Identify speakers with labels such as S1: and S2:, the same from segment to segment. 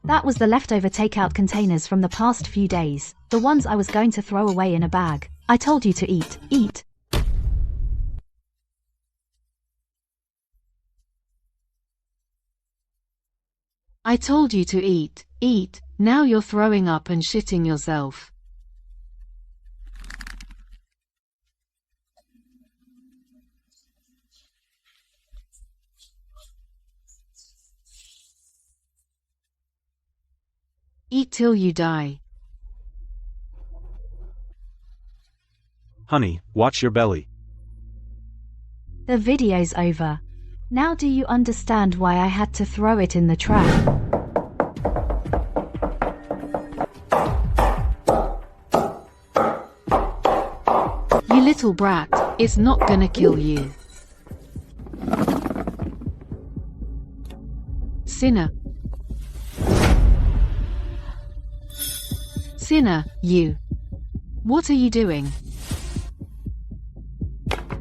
S1: That was the leftover takeout containers from the past few days, the ones I was going to throw away in a bag. I told you to eat, eat.
S2: I told you to eat, eat. Now you're throwing up and shitting yourself. Eat till you die.
S3: Honey, watch your belly.
S1: The video's over. Now do you understand why I had to throw it in the trap?
S2: You little brat, it's not gonna kill you. Sinner. Sinner, you. What are you doing?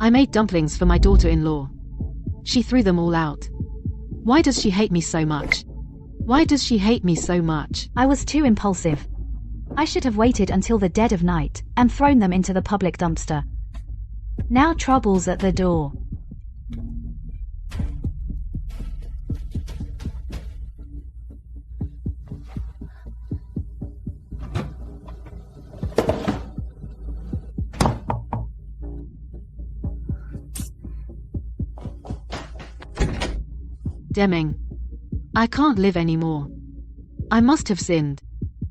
S2: I made dumplings for my daughter-in-law. She threw them all out. Why does she hate me so much? Why does she hate me so much?
S1: I was too impulsive. I should have waited until the dead of night and thrown them into the public dumpster. Now trouble's at the door.
S2: Deming. I can't live anymore. I must have sinned.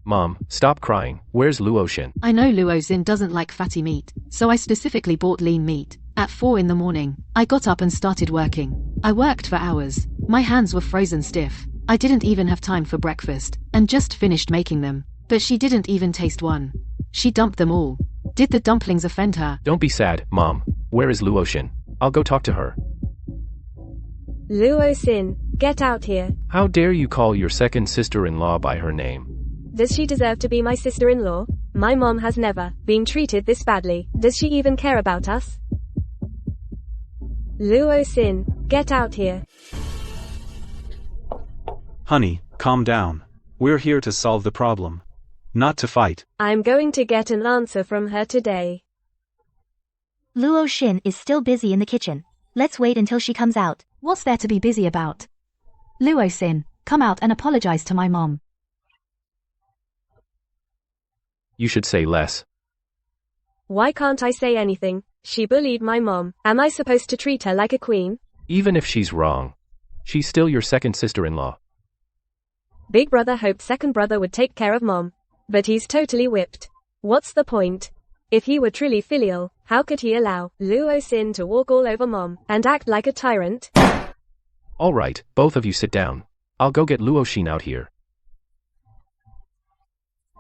S4: Mom, stop crying. Where's Luoshin?
S2: I know Luosin doesn't like fatty meat, so I specifically bought lean meat. At 4 in the morning, I got up and started working. I worked for hours. My hands were frozen stiff. I didn't even have time for breakfast, and just finished making them. But she didn't even taste one. She dumped them all. Did the dumplings offend her?
S4: Don't be sad, Mom. Where is Luoshin? I'll go talk to her.
S5: Luosin, get out here.
S4: How dare you call your second sister-in-law by her name?
S5: Does she deserve to be my sister-in-law? My mom has never been treated this badly. Does she even care about us? Luosin, get out here.
S3: Honey, calm down. We're here to solve the problem, not to fight.
S5: I'm going to get an answer from her today.
S6: Luoshin is still busy in the kitchen. Let's wait until she comes out.
S1: What's there to be busy about? Luosin, come out and apologize to my mom.
S4: You should say less.
S5: Why can't I say anything? She bullied my mom. Am I supposed to treat her like a queen?
S4: Even if she's wrong, she's still your second sister-in-law.
S5: Big brother hoped second brother would take care of mom. But he's totally whipped. What's the point? If he were truly filial, how could he allow Luosin to walk all over mom and act like a tyrant?
S4: All right, both of you sit down. I'll go get Luoshin out here.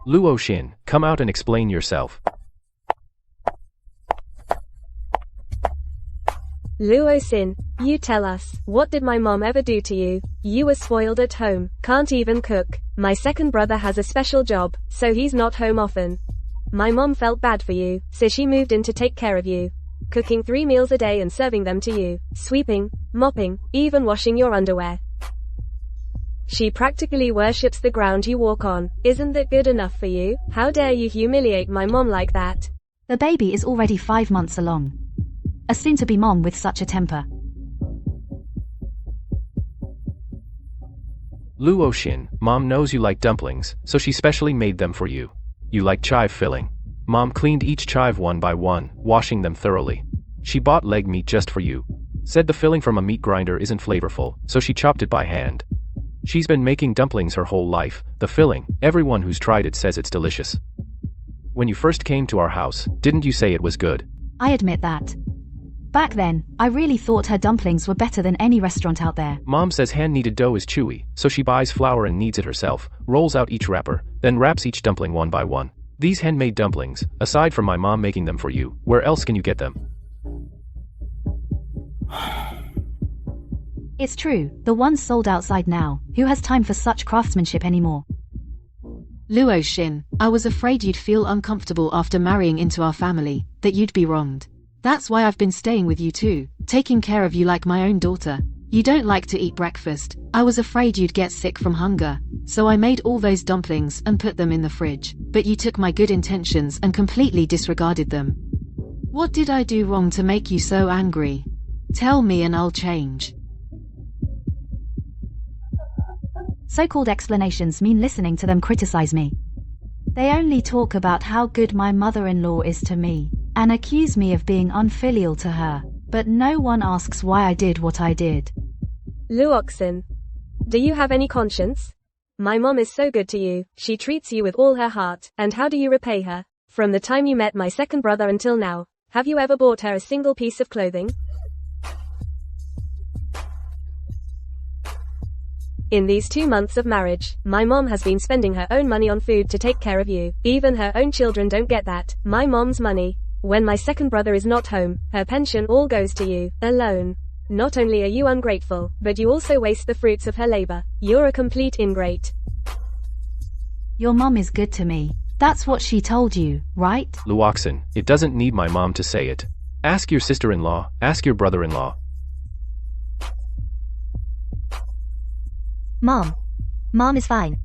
S4: Luoshin, come out and explain yourself.
S5: Luosin, you tell us, what did my mom ever do to you? You were spoiled at home, can't even cook. My second brother has a special job, so he's not home often. My mom felt bad for you, so she moved in to take care of you. Cooking 3 meals a day and serving them to you. Sweeping, mopping, even washing your underwear. She practically worships the ground you walk on. Isn't that good enough for you? How dare you humiliate my mom like that?
S1: The baby is already 5 months along. A soon-to-be mom with such a temper.
S4: Luoshin, Mom knows you like dumplings, so she specially made them for you. You like chive filling. Mom cleaned each chive one by one, washing them thoroughly. She bought leg meat just for you. Said the filling from a meat grinder isn't flavorful, so she chopped it by hand. She's been making dumplings her whole life. The filling, everyone who's tried it says it's delicious. When you first came to our house, didn't you say it was good?
S1: I admit that. Back then, I really thought her dumplings were better than any restaurant out there.
S4: Mom says hand-kneaded dough is chewy, so she buys flour and kneads it herself, rolls out each wrapper, then wraps each dumpling one by one. These handmade dumplings, aside from my mom making them for you, where else can you get them?
S1: It's true, the one's sold outside now. Who has time for such craftsmanship anymore?
S2: Luoshin, I was afraid you'd feel uncomfortable after marrying into our family, that you'd be wronged. That's why I've been staying with you too, taking care of you like my own daughter. You don't like to eat breakfast. I was afraid you'd get sick from hunger, so I made all those dumplings and put them in the fridge. But you took my good intentions and completely disregarded them. What did I do wrong to make you so angry? Tell me and I'll change.
S1: So-called explanations mean listening to them criticize me. They only talk about how good my mother-in-law is to me, and accuse me of being unfilial to her, but no one asks why I did what I did.
S5: Luoxin. Do you have any conscience? My mom is so good to you, she treats you with all her heart, and how do you repay her? From the time you met my second brother until now, have you ever bought her a single piece of clothing? In these 2 months of marriage, my mom has been spending her own money on food to take care of you. Even her own children don't get that. My mom's money. When my second brother is not home, her pension all goes to you, alone. Not only are you ungrateful, but you also waste the fruits of her labor. You're a complete ingrate.
S1: Your mom is good to me. That's what she told you, right?
S4: Luoxin, it doesn't need my mom to say it. Ask your sister-in-law, ask your brother-in-law.
S6: Mom is fine.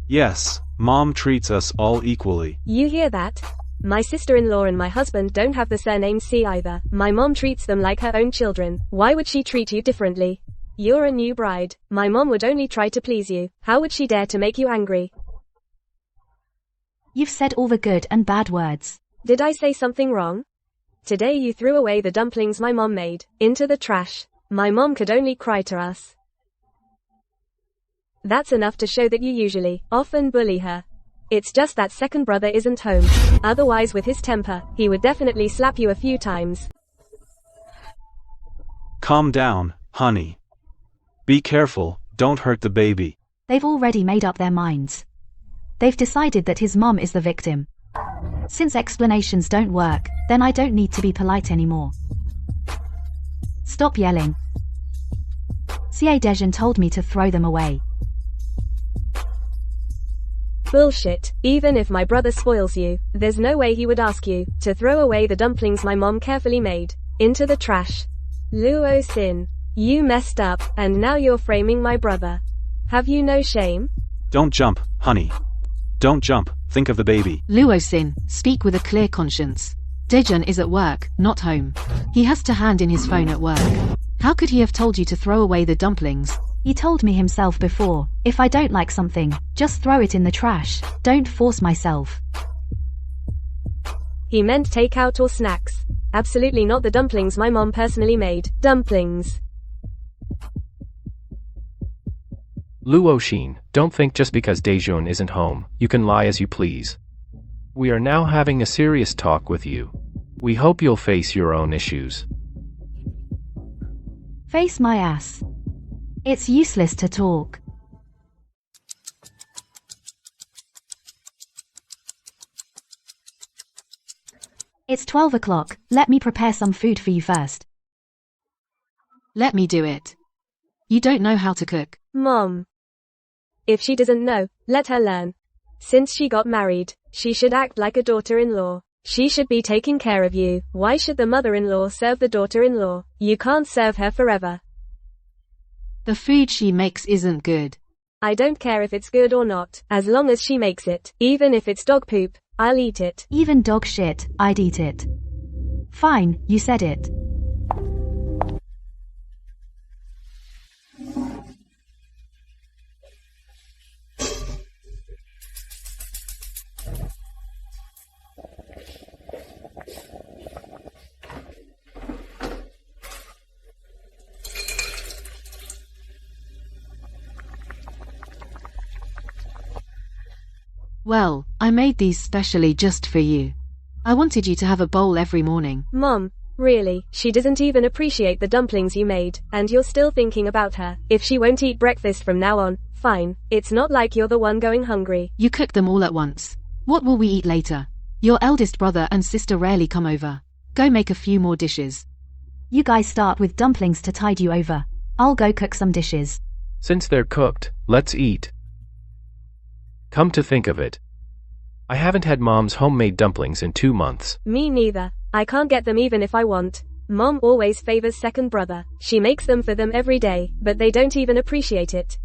S3: Yes, Mom treats us all equally.
S5: You hear that? My sister-in-law and my husband don't have the surname C either. My mom treats them like her own children. Why would she treat you differently? You're a new bride. My mom would only try to please you. How would she dare to make you angry?
S1: You've said all the good and bad words.
S5: Did I say something wrong? Today you threw away the dumplings my mom made, into the trash. My mom could only cry to us. That's enough to show that you usually, often bully her. It's just that second brother isn't home. Otherwise with his temper, he would definitely slap you a few times.
S3: Calm down, honey. Be careful, don't hurt the baby.
S1: They've already made up their minds. They've decided that his mom is the victim. Since explanations don't work, then I don't need to be polite anymore. Stop yelling. C.A. Dejan told me to throw them away.
S5: Bullshit. Even if my brother spoils you, there's no way he would ask you to throw away the dumplings my mom carefully made, into the trash. Luo Sin. You messed up, and now you're framing my brother. Have you no shame?
S3: Don't jump, honey. Don't jump, think of the baby.
S2: Luosin, speak with a clear conscience. Dejan is at work, not home. He has to hand in his phone at work. How could he have told you to throw away the dumplings?
S1: He told me himself before, if I don't like something, just throw it in the trash, don't force myself.
S5: He meant takeout or snacks. Absolutely not the dumplings my mom personally made. Dumplings.
S4: Luo Xin, don't think just because Dejun isn't home, you can lie as you please. We are now having a serious talk with you. We hope you'll face your own issues.
S1: Face my ass. It's useless to talk. It's 12 o'clock, let me prepare some food for you first.
S2: Let me do it. You don't know how to cook.
S5: Mom. If she doesn't know, let her learn. Since she got married, she should act like a daughter-in-law. She should be taking care of you. Why should the mother-in-law serve the daughter-in-law? You can't serve her forever.
S2: The food she makes isn't good.
S5: I don't care if it's good or not, as long as she makes it. Even if it's dog poop, I'll eat it.
S1: Even dog shit, I'd eat it. Fine, you said it.
S2: Well, I made these specially just for you. I wanted you to have a bowl every morning.
S5: Mom, really, she doesn't even appreciate the dumplings you made, and you're still thinking about her. If she won't eat breakfast from now on, fine. It's not like you're the one going hungry.
S2: You cook them all at once. What will we eat later? Your eldest brother and sister rarely come over. Go make a few more dishes.
S1: You guys start with dumplings to tide you over. I'll go cook some dishes.
S4: Since they're cooked, let's eat. Come to think of it, I haven't had Mom's homemade dumplings in 2 months.
S5: Me neither. I can't get them even if I want. Mom always favors second brother. She makes them for them every day, but they don't even appreciate it.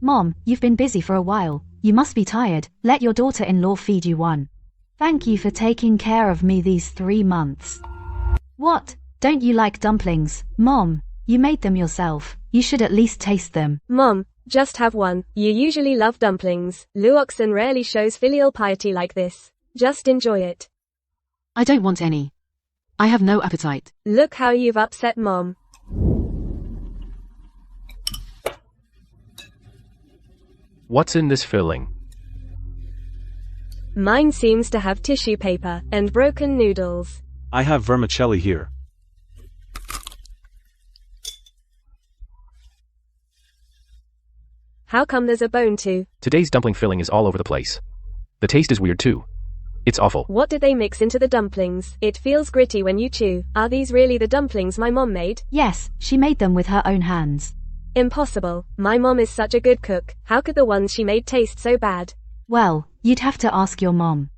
S1: Mom, you've been busy for a while. You must be tired. Let your daughter-in-law feed you one. Thank you for taking care of me these 3 months. What? Don't you like dumplings? Mom, you made them yourself. You should at least taste them.
S5: Mom, just have one. You usually love dumplings. Luoxan rarely shows filial piety like this. Just enjoy it.
S2: I don't want any. I have no appetite.
S5: Look how you've upset Mom.
S4: What's in this filling?
S5: Mine seems to have tissue paper and broken noodles.
S3: I have vermicelli here.
S5: How come there's a bone too?
S4: Today's dumpling filling is all over the place. The taste is weird too. It's awful.
S5: What did they mix into the dumplings? It feels gritty when you chew. Are these really the dumplings my mom made?
S1: Yes, she made them with her own hands.
S5: Impossible. My mom is such a good cook. How could the ones she made taste so bad?
S1: Well, you'd have to ask your mom.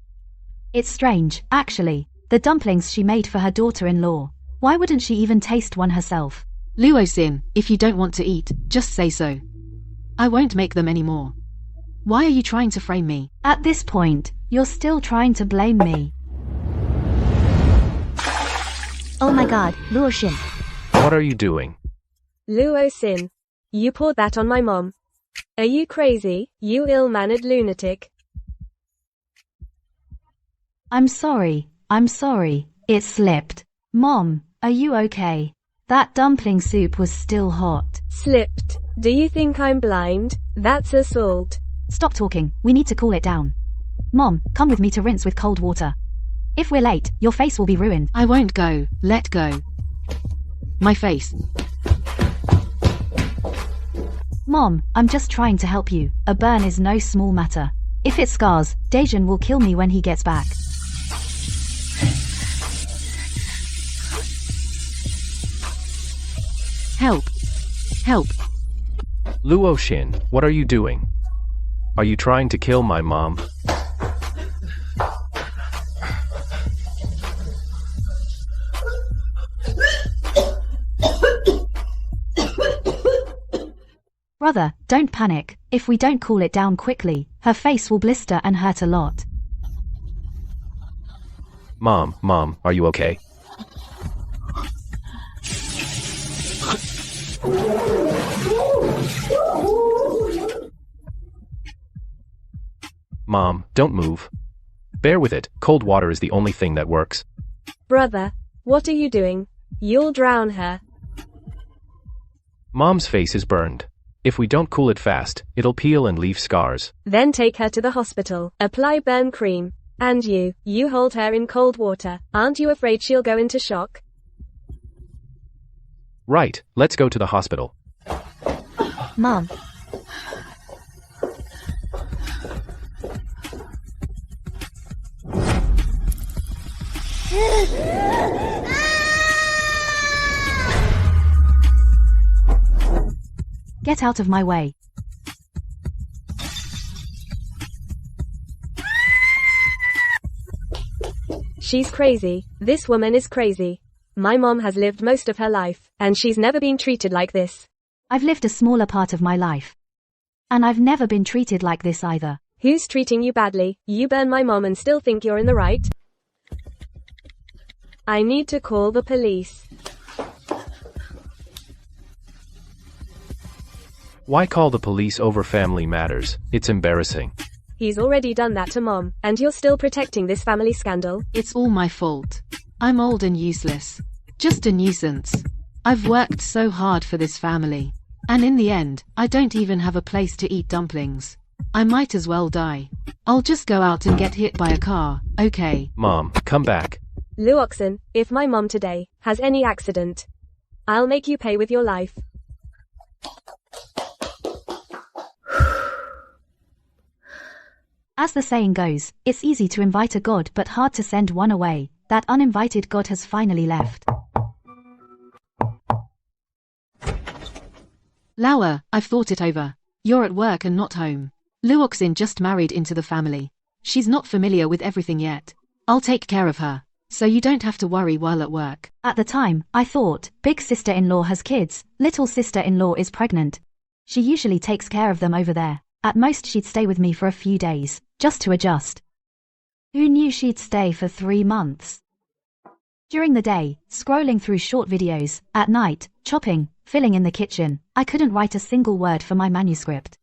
S1: It's strange, actually. The dumplings she made for her daughter-in-law. Why wouldn't she even taste one herself?
S2: Luoxan, if you don't want to eat, just say so. I won't make them anymore. Why are you trying to frame me?
S1: At this point, you're still trying to blame me.
S6: Oh my god, Luoxan.
S4: What are you doing?
S5: Luoxan. You poured that on my mom. Are you crazy, you ill-mannered lunatic?
S1: I'm sorry, it slipped. Mom, are you okay? That dumpling soup was still hot.
S5: Slipped? Do you think I'm blind? That's assault.
S1: Stop talking, we need to cool it down. Mom, come with me to rinse with cold water. If we're late, your face will be ruined.
S2: I won't go, let go. My face.
S1: Mom, I'm just trying to help you. A burn is no small matter. If it scars, Dejan will kill me when he gets back.
S2: Help. Help.
S4: Luoxan, what are you doing? Are you trying to kill my mom?
S1: Brother, don't panic. If we don't cool it down quickly, her face will blister and hurt a lot.
S4: Mom, are you okay? Mom, don't move. Bear with it. Cold water is the only thing that works.
S5: Brother, what are you doing? You'll drown her.
S4: Mom's face is burned. If we don't cool it fast, it'll peel and leave scars.
S5: Then take her to the hospital. Apply burn cream. And you hold her in cold water. Aren't you afraid she'll go into shock?
S4: Right, let's go to the hospital.
S6: Mom.
S1: Get out of my way.
S5: She's crazy. This woman is crazy. My mom has lived most of her life, and she's never been treated like this.
S1: I've lived a smaller part of my life. And I've never been treated like this either.
S5: Who's treating you badly? You burn my mom and still think you're in the right? I need to call the police.
S4: Why call the police over family matters? It's embarrassing.
S5: He's already done that to Mom, and you're still protecting this family scandal?
S2: It's all my fault. I'm old and useless. Just a nuisance. I've worked so hard for this family. And in the end, I don't even have a place to eat dumplings. I might as well die. I'll just go out and get hit by a car, okay?
S4: Mom, come back.
S5: Luoxan, if my mom today has any accident, I'll make you pay with your life.
S1: As the saying goes, it's easy to invite a god but hard to send one away. That uninvited god has finally left.
S2: Laura, I've thought it over. You're at work and not home. Luoxin just married into the family. She's not familiar with everything yet. I'll take care of her, so you don't have to worry while at work.
S1: At the time, I thought, big sister-in-law has kids, little sister-in-law is pregnant. She usually takes care of them over there. At most she'd stay with me for a few days, just to adjust. Who knew she'd stay for 3 months? During the day, scrolling through short videos, at night, chopping, filling in the kitchen, I couldn't write a single word for my manuscript.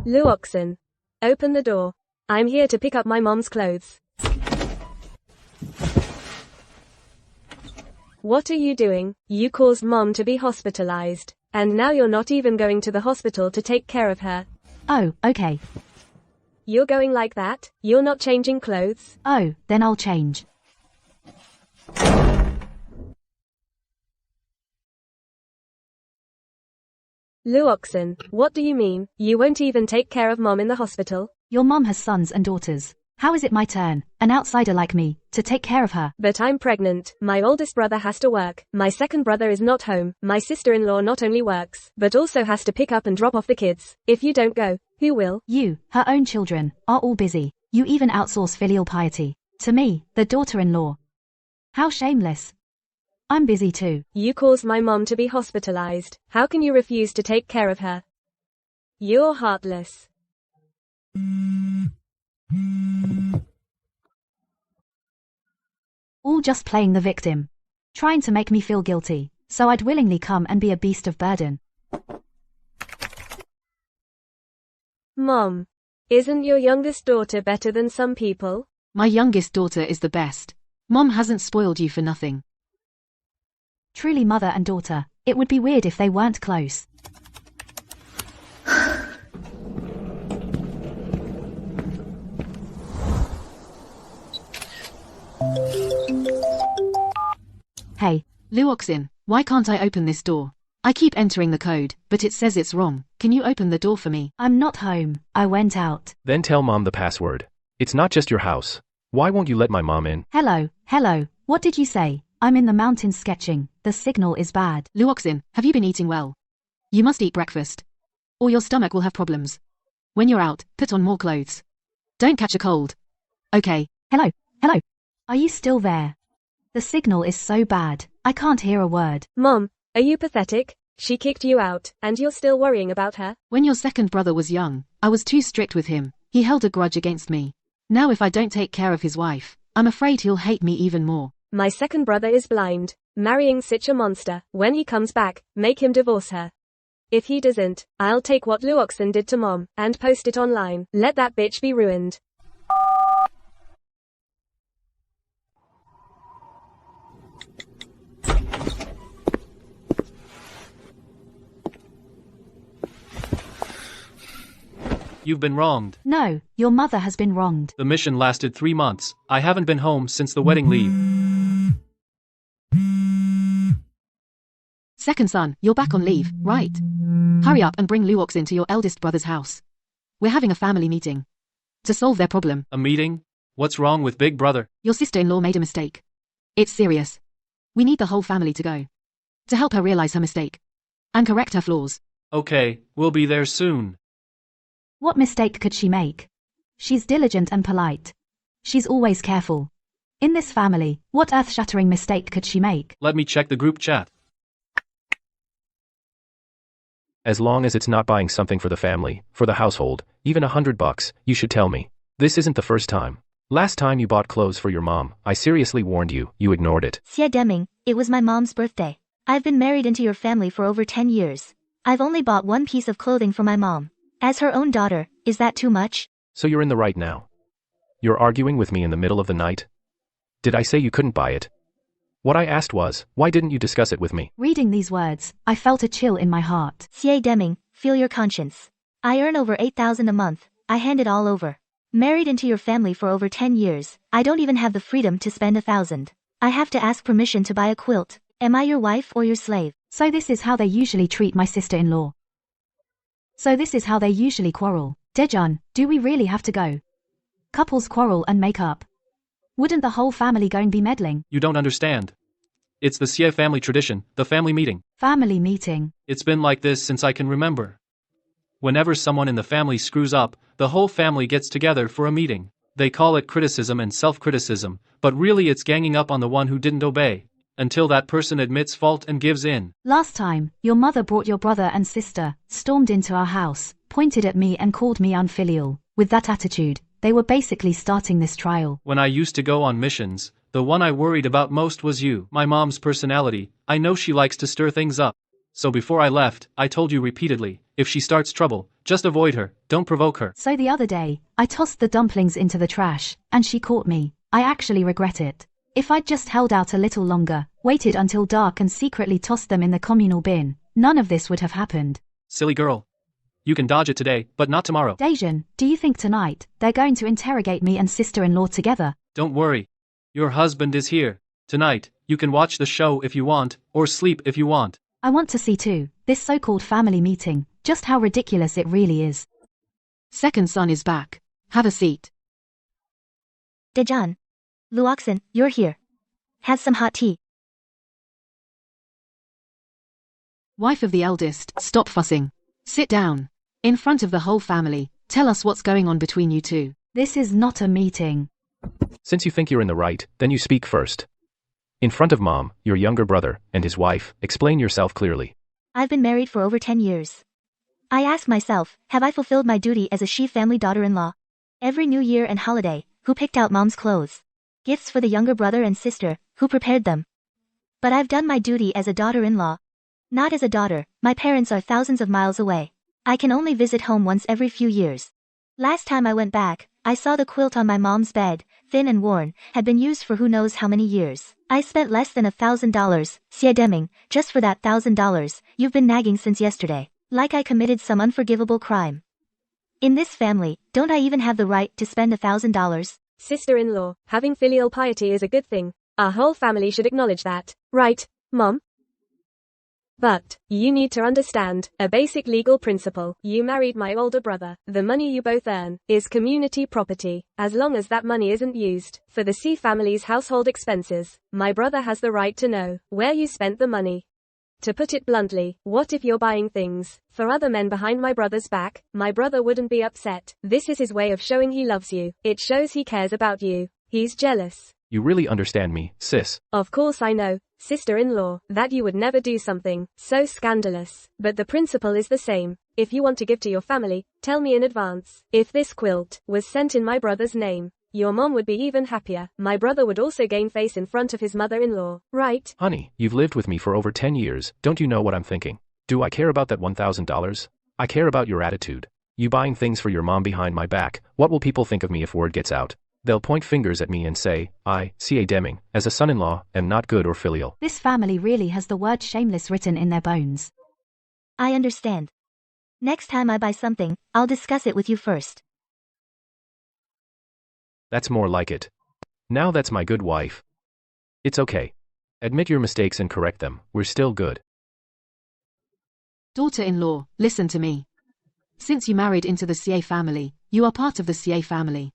S5: Luoxin. Open the door. I'm here to pick up my mom's clothes. What are you doing? You caused mom to be hospitalized, and now you're not even going to the hospital to take care of her.
S1: Oh, okay.
S5: You're going like that? You're not changing clothes?
S1: Oh, then I'll change.
S5: Luoxin, what do you mean? You won't even take care of mom in the hospital?
S1: Your mom has sons and daughters. How is it my turn, an outsider like me, to take care of her?
S5: But I'm pregnant. My oldest brother has to work. My second brother is not home. My sister-in-law not only works, but also has to pick up and drop off the kids. If you don't go, who will?
S1: You, her own children, are all busy. You even outsource filial piety. To me, the daughter-in-law. How shameless. I'm busy too.
S5: You caused my mom to be hospitalized. How can you refuse to take care of her? You're heartless.
S1: All just playing the victim. Trying to make me feel guilty, so I'd willingly come and be a beast of burden.
S5: Mom, isn't your youngest daughter better than some people?
S2: My youngest daughter is the best. Mom hasn't spoiled you for nothing.
S1: Truly mother and daughter, it would be weird if they weren't close. Hey.
S2: Luoxin, why can't I open this door? I keep entering the code, but it says it's wrong. Can you open the door for me?
S1: I'm not home. I went out.
S4: Then tell mom the password. It's not just your house. Why won't you let my mom in?
S1: Hello, what did you say? I'm in the mountains sketching. The signal is bad.
S2: Luoxin, have you been eating well? You must eat breakfast, or your stomach will have problems. When you're out, put on more clothes. Don't catch a cold. Okay.
S1: Hello. Are you still there? The signal is so bad, I can't hear a word.
S5: Mom, are you pathetic? She kicked you out, and you're still worrying about her?
S2: When your second brother was young, I was too strict with him. He held a grudge against me. Now if I don't take care of his wife, I'm afraid he'll hate me even more.
S5: My second brother is blind. Marrying such a monster. When he comes back, make him divorce her. If he doesn't, I'll take what Luoxin did to mom, and post it online. Let that bitch be ruined.
S7: You've been wronged.
S1: No, your mother has been wronged.
S7: The mission lasted 3 months. I haven't been home since the wedding leave.
S2: Second son, you're back on leave, right? Hurry up and bring Luoxin to your eldest brother's house. We're having a family meeting to solve their problem.
S7: A meeting? What's wrong with big brother?
S2: Your sister-in-law made a mistake. It's serious. We need the whole family to go to help her realize her mistake and correct her flaws.
S7: Okay, we'll be there soon.
S1: What mistake could she make? She's diligent and polite. She's always careful. In this family, what earth-shattering mistake could she make?
S7: Let me check the group chat.
S4: As long as it's not buying something for the family, for the household, even $100, you should tell me. This isn't the first time. Last time you bought clothes for your mom, I seriously warned you, you ignored it.
S6: Xie Deming, it was my mom's birthday. I've been married into your family for over 10 years. I've only bought one piece of clothing for my mom. As her own daughter, is that too much?
S4: So you're in the right now. You're arguing with me in the middle of the night? Did I say you couldn't buy it? What I asked was, why didn't you discuss it with me?
S1: Reading these words, I felt a chill in my heart.
S6: Xie Deming, feel your conscience. I earn over 8,000 a month. I hand it all over. Married into your family for over 10 years, I don't even have the freedom to spend 1,000. I have to ask permission to buy a quilt. Am I your wife or your slave?
S1: So this is how they usually treat my sister-in-law. So this is how they usually quarrel. Daejeon, do we really have to go? Couples quarrel and make up. Wouldn't the whole family go and be meddling?
S7: You don't understand. It's the Xie family tradition, the family meeting.
S1: Family meeting.
S7: It's been like this since I can remember. Whenever someone in the family screws up, the whole family gets together for a meeting. They call it criticism and self-criticism, but really it's ganging up on the one who didn't obey, until that person admits fault and gives in.
S1: Last time, your mother brought your brother and sister, stormed into our house, pointed at me and called me unfilial. With that attitude, they were basically starting this trial.
S7: When I used to go on missions, the one I worried about most was you. My mom's personality, I know she likes to stir things up. So before I left, I told you repeatedly, if she starts trouble, just avoid her, don't provoke her.
S1: So the other day, I tossed the dumplings into the trash, and she caught me. I actually regret it. If I'd just held out a little longer, waited until dark and secretly tossed them in the communal bin, none of this would have happened.
S7: Silly girl. You can dodge it today, but not tomorrow.
S1: Daejeon, do you think tonight, they're going to interrogate me and sister-in-law together?
S7: Don't worry. Your husband is here. Tonight, you can watch the show if you want, or sleep if you want.
S1: I want to see too, this so-called family meeting, just how ridiculous it really is.
S2: Second son is back. Have a seat.
S6: Daejeon. Luoxin, you're here. Have some hot tea.
S2: Wife of the eldest, stop fussing. Sit down. In front of the whole family, tell us what's going on between you two.
S1: This is not a meeting.
S4: Since you think you're in the right, then you speak first. In front of Mom, your younger brother, and his wife, explain yourself clearly.
S6: I've been married for over 10 years. I ask myself, have I fulfilled my duty as a Shi family daughter-in-law? Every New Year and holiday, who picked out Mom's clothes? Gifts for the younger brother and sister, who prepared them? But I've done my duty as a daughter-in-law. Not as a daughter, my parents are thousands of miles away. I can only visit home once every few years. Last time I went back, I saw the quilt on my mom's bed, thin and worn, had been used for who knows how many years. I spent less than $1,000, Xie Deming, just for that $1,000, you've been nagging since yesterday. Like I committed some unforgivable crime. In this family, don't I even have the right to spend $1,000?
S5: Sister-in-law, having filial piety is a good thing. Our whole family should acknowledge that. Right, Mom? But, you need to understand, a basic legal principle. You married my older brother. The money you both earn is community property. As long as that money isn't used for the C family's household expenses, my brother has the right to know where you spent the money. To put it bluntly, what if you're buying things for other men behind my brother's back? My brother wouldn't be upset. This is his way of showing he loves you. It shows he cares about you. He's jealous.
S4: You really understand me, sis.
S5: Of course I know, sister-in-law, that you would never do something so scandalous. But the principle is the same. If you want to give to your family, tell me in advance. If this quilt was sent in my brother's name, your mom would be even happier. My brother would also gain face in front of his mother-in-law, right?
S4: Honey, you've lived with me for over 10 years. Don't you know what I'm thinking? Do I care about that $1,000? I care about your attitude. You buying things for your mom behind my back. What will people think of me if word gets out? They'll point fingers at me and say, I, C.A. Deming, as a son-in-law, am not good or filial.
S1: This family really has the word shameless written in their bones.
S6: I understand. Next time I buy something, I'll discuss it with you first.
S4: That's more like it. Now that's my good wife. It's okay. Admit your mistakes and correct them. We're still good.
S2: Daughter-in-law, listen to me. Since you married into the Xie family, you are part of the Xie family.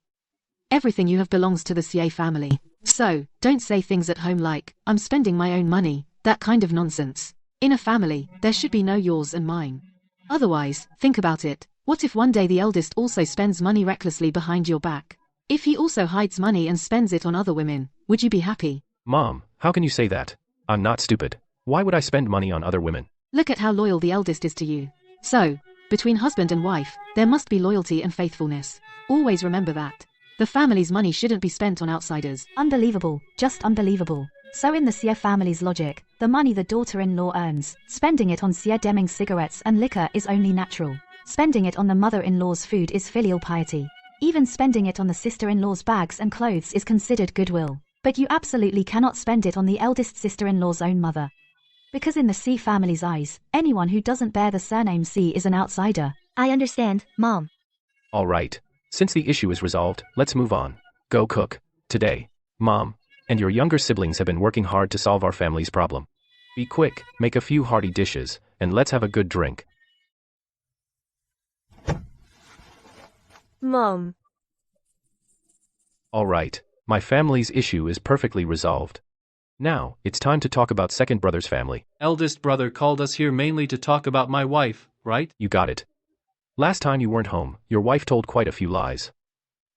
S2: Everything you have belongs to the Xie family. So, don't say things at home like, I'm spending my own money, that kind of nonsense. In a family, there should be no yours and mine. Otherwise, think about it. What if one day the eldest also spends money recklessly behind your back? If he also hides money and spends it on other women, would you be happy?
S4: Mom, how can you say that? I'm not stupid. Why would I spend money on other women?
S2: Look at how loyal the eldest is to you. So, between husband and wife, there must be loyalty and faithfulness. Always remember that. The family's money shouldn't be spent on outsiders.
S1: Unbelievable, just unbelievable. So in the Xie family's logic, the money the daughter-in-law earns, spending it on Xie Deming's cigarettes and liquor is only natural. Spending it on the mother-in-law's food is filial piety. Even spending it on the sister-in-law's bags and clothes is considered goodwill. But you absolutely cannot spend it on the eldest sister-in-law's own mother. Because in the C family's eyes, anyone who doesn't bear the surname C is an outsider.
S6: I understand, Mom.
S4: All right. Since the issue is resolved, let's move on. Go cook. Today, Mom, and your younger siblings have been working hard to solve our family's problem. Be quick, make a few hearty dishes, and let's have a good drink.
S5: Mom.
S4: All right, my family's issue is perfectly resolved. Now, it's time to talk about second brother's family.
S7: Eldest brother called us here mainly to talk about my wife, right?
S4: You got it. Last time you weren't home, your wife told quite a few lies.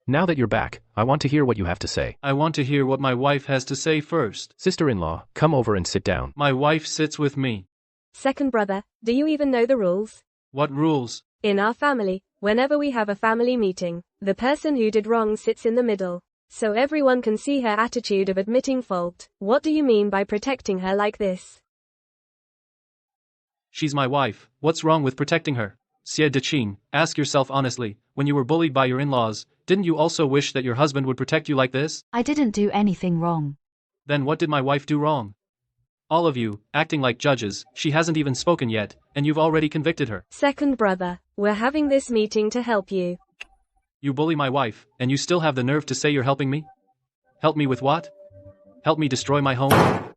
S4: Now that you're back, I want to hear what you have to say.
S7: I want to hear what my wife has to say first.
S4: Sister-in-law, come over and sit down.
S7: My wife sits with me.
S5: Second brother, do you even know the rules?
S7: What rules?
S5: In our family, whenever we have a family meeting, the person who did wrong sits in the middle. So everyone can see her attitude of admitting fault. What do you mean by protecting her like this?
S7: She's my wife. What's wrong with protecting her? Xie Daqing, ask yourself honestly, when you were bullied by your in-laws, didn't you also wish that your husband would protect you like this?
S1: I didn't do anything wrong.
S7: Then what did my wife do wrong? All of you, acting like judges, she hasn't even spoken yet, and you've already convicted her.
S5: Second brother, we're having this meeting to help you.
S7: You bully my wife, and you still have the nerve to say you're helping me? Help me with what? Help me destroy my home?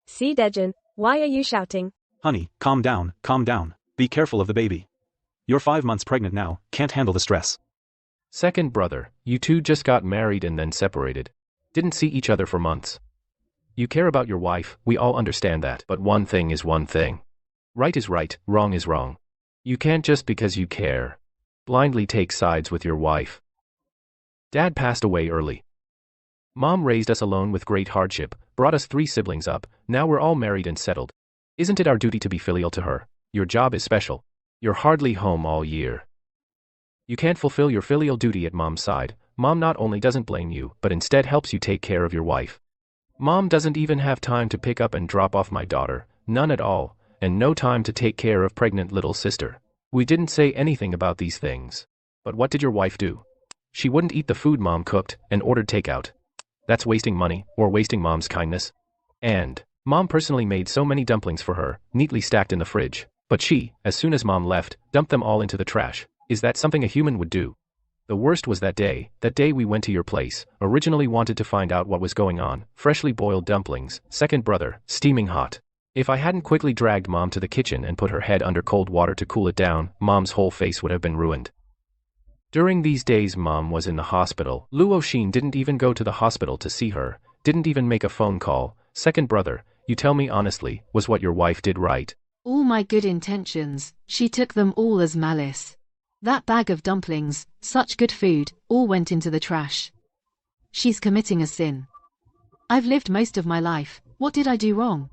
S5: See Dejin, why are you shouting?
S3: Honey, calm down, calm down. Be careful of the baby. You're 5 months pregnant now, can't handle the stress.
S4: Second brother, you two just got married and then separated. Didn't see each other for months. You care about your wife, we all understand that, but one thing is one thing. Right is right, wrong is wrong. You can't just because you care, blindly take sides with your wife. Dad passed away early. Mom raised us alone with great hardship, brought us 3 siblings up, now we're all married and settled. Isn't it our duty to be filial to her? Your job is special. You're hardly home all year. You can't fulfill your filial duty at mom's side. Mom not only doesn't blame you, but instead helps you take care of your wife. Mom doesn't even have time to pick up and drop off my daughter, none at all, and no time to take care of pregnant little sister. We didn't say anything about these things. But what did your wife do? She wouldn't eat the food mom cooked and ordered takeout. That's wasting money, or wasting mom's kindness. And mom personally made so many dumplings for her, neatly stacked in the fridge. But she, as soon as mom left, dumped them all into the trash. Is that something a human would do? The worst was that day we went to your place, originally wanted to find out what was going on, freshly boiled dumplings, second brother, steaming hot. If I hadn't quickly dragged mom to the kitchen and put her head under cold water to cool it down, mom's whole face would have been ruined. During these days mom was in the hospital. Luo Xin didn't even go to the hospital to see her, didn't even make a phone call. Second brother, you tell me honestly, was what your wife did right?
S2: All my good intentions, she took them all as malice. That bag of dumplings, such good food, all went into the trash. She's committing a sin. I've lived most of my life, what did I do wrong?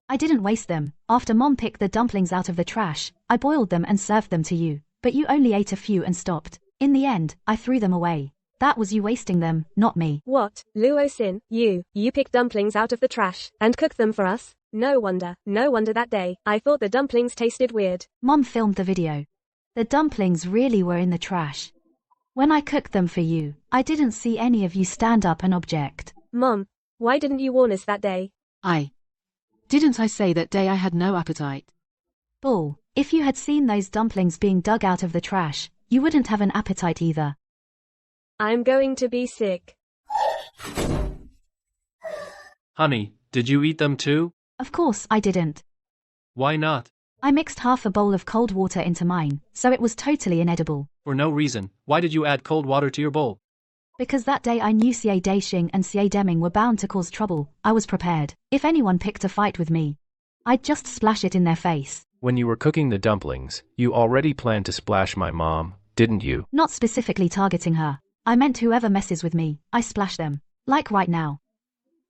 S1: I didn't waste them. After Mom picked the dumplings out of the trash, I boiled them and served them to you. But you only ate a few and stopped. In the end, I threw them away. That was you wasting them, not me.
S5: What, Luo Xin, you picked dumplings out of the trash and cooked them for us? No wonder that day, I thought the dumplings tasted weird.
S1: Mom filmed the video. The dumplings really were in the trash. When I cooked them for you, I didn't see any of you stand up and object.
S5: Mom, why didn't you warn us that day?
S2: Didn't I say that day I had no appetite?
S1: Bull, if you had seen those dumplings being dug out of the trash, you wouldn't have an appetite either.
S5: I'm going to be sick.
S7: Honey, did you eat them too?
S1: Of course I didn't.
S7: Why not?
S1: I mixed half a bowl of cold water into mine, so it was totally inedible.
S7: For no reason. Why did you add cold water to your bowl?
S1: Because that day I knew Xie Daqing and Xie Deming were bound to cause trouble. I was prepared. If anyone picked a fight with me, I'd just splash it in their face.
S4: When you were cooking the dumplings, you already planned to splash my mom, didn't you?
S1: Not specifically targeting her. I meant whoever messes with me, I splash them. Like right now.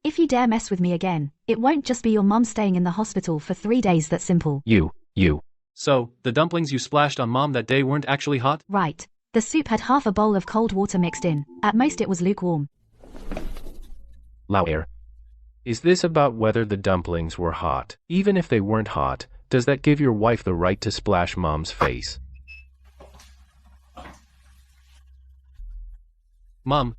S1: If you dare mess with me again, it won't just be your mom staying in the hospital for 3 days, that's simple.
S4: You.
S7: So, the dumplings you splashed on mom that day weren't actually hot?
S1: Right. The soup had half a bowl of cold water mixed in. At most it was lukewarm.
S4: Lao air. Is this about whether the dumplings were hot? Even if they weren't hot, does that give your wife the right to splash mom's face?
S7: Mom,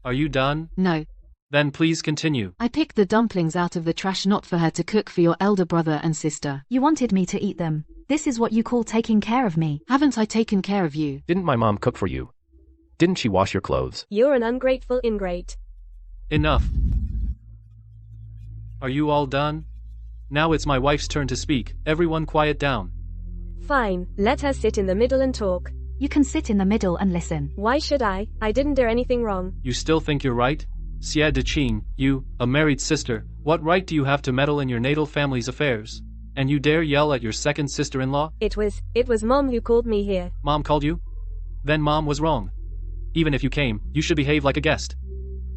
S7: are you done?
S2: No.
S7: Then please continue.
S2: I picked the dumplings out of the trash not for her to cook for your elder brother and sister.
S1: You wanted me to eat them. This is what you call taking care of me.
S2: Haven't I taken care of you?
S4: Didn't my mom cook for you? Didn't she wash your clothes?
S5: You're an ungrateful ingrate.
S7: Enough. Are you all done? Now it's my wife's turn to speak. Everyone quiet down.
S5: Fine, let her sit in the middle and talk.
S1: You can sit in the middle and listen.
S5: Why should I? I didn't do anything wrong.
S7: You still think you're right? Sia de Chin, you, a married sister, what right do you have to meddle in your natal family's affairs? And you dare yell at your second sister-in-law?
S5: It was Mom who called me here.
S7: Mom called you? Then Mom was wrong. Even if you came, you should behave like a guest.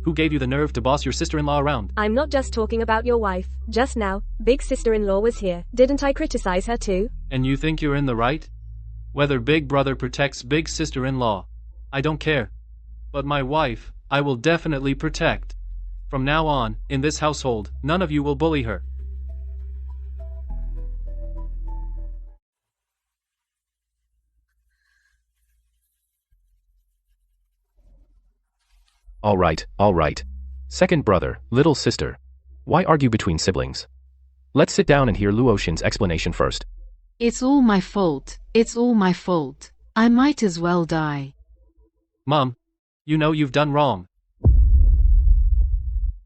S7: Who gave you the nerve to boss your sister-in-law around?
S5: I'm not just talking about your wife. Just now, big sister-in-law was here. Didn't I criticize her too?
S7: And you think you're in the right? Whether big brother protects big sister-in-law, I don't care. But my wife, I will definitely protect. From now on, in this household, none of you will bully her.
S4: All right. Second brother, little sister. Why argue between siblings? Let's sit down and hear Luo Xin's explanation first.
S2: It's all my fault. It's all my fault. I might as well die.
S7: Mom, you know you've done wrong.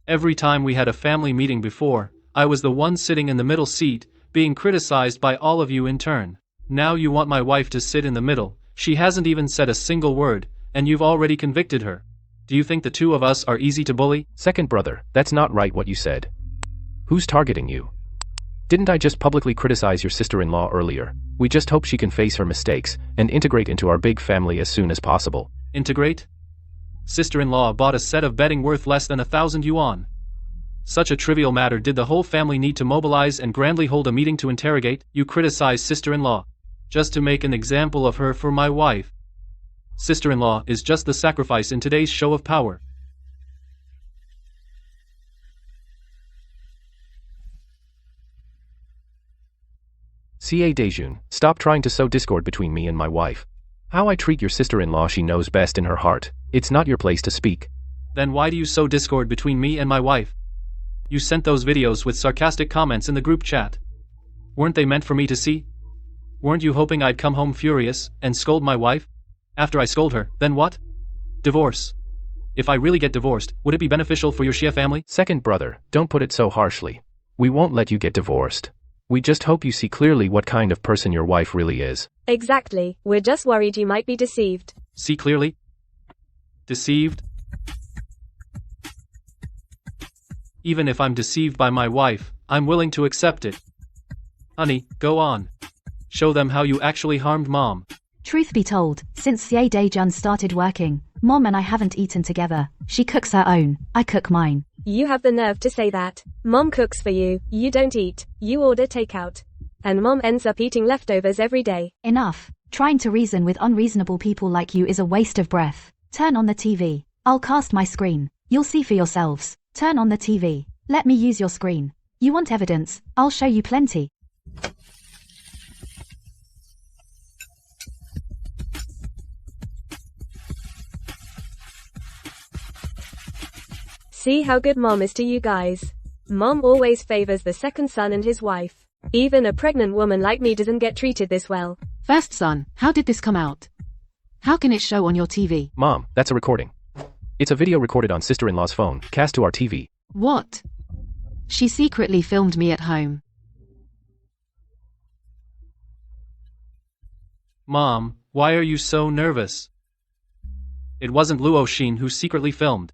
S7: Every time we had a family meeting before, I was the one sitting in the middle seat, being criticized by all of you in turn. Now you want my wife to sit in the middle. She hasn't even said a single word, and you've already convicted her. Do you think the two of us are easy to bully?
S4: Second brother, that's not right what you said. Who's targeting you? Didn't I just publicly criticize your sister-in-law earlier? We just hope she can face her mistakes and integrate into our big family as soon as possible.
S7: Integrate? Sister-in-law bought a set of bedding worth less than 1,000 yuan. Such a trivial matter did the whole family need to mobilize and grandly hold a meeting to interrogate? You criticize sister-in-law just to make an example of her for my wife. Sister-in-law is just the sacrifice in today's show of power.
S4: Ca Dejun, stop trying to sow discord between me and my wife. How I treat your sister-in-law she knows best in her heart. It's not your place to speak.
S7: Then why do you sow discord between me and my wife? You sent those videos with sarcastic comments in the group chat. Weren't they meant for me to see? Weren't you hoping I'd come home furious and scold my wife? After I scold her, then what? Divorce. If I really get divorced, would it be beneficial for your Shia family?
S4: Second brother, don't put it so harshly. We won't let you get divorced. We just hope you see clearly what kind of person your wife really is.
S5: Exactly, we're just worried you might be deceived.
S7: See clearly? Deceived? Even if I'm deceived by my wife, I'm willing to accept it. Honey, go on. Show them how you actually harmed Mom.
S1: Truth be told, since Xie Dejun started working, Mom and I haven't eaten together. She cooks her own, I cook mine.
S5: You have the nerve to say that. Mom cooks for you, you don't eat, you order takeout. And Mom ends up eating leftovers every day.
S1: Enough. Trying to reason with unreasonable people like you is a waste of breath. Turn on the TV. I'll cast my screen. You'll see for yourselves. Turn on the TV. Let me use your screen. You want evidence? I'll show you plenty.
S5: See how good Mom is to you guys. Mom always favors the second son and his wife. Even a pregnant woman like me doesn't get treated this well.
S2: First son, how did this come out? How can it show on your TV?
S4: Mom, that's a recording. It's a video recorded on sister-in-law's phone, cast to our TV.
S2: What? She secretly filmed me at home.
S7: Mom, why are you so nervous? It wasn't Luo Xin who secretly filmed.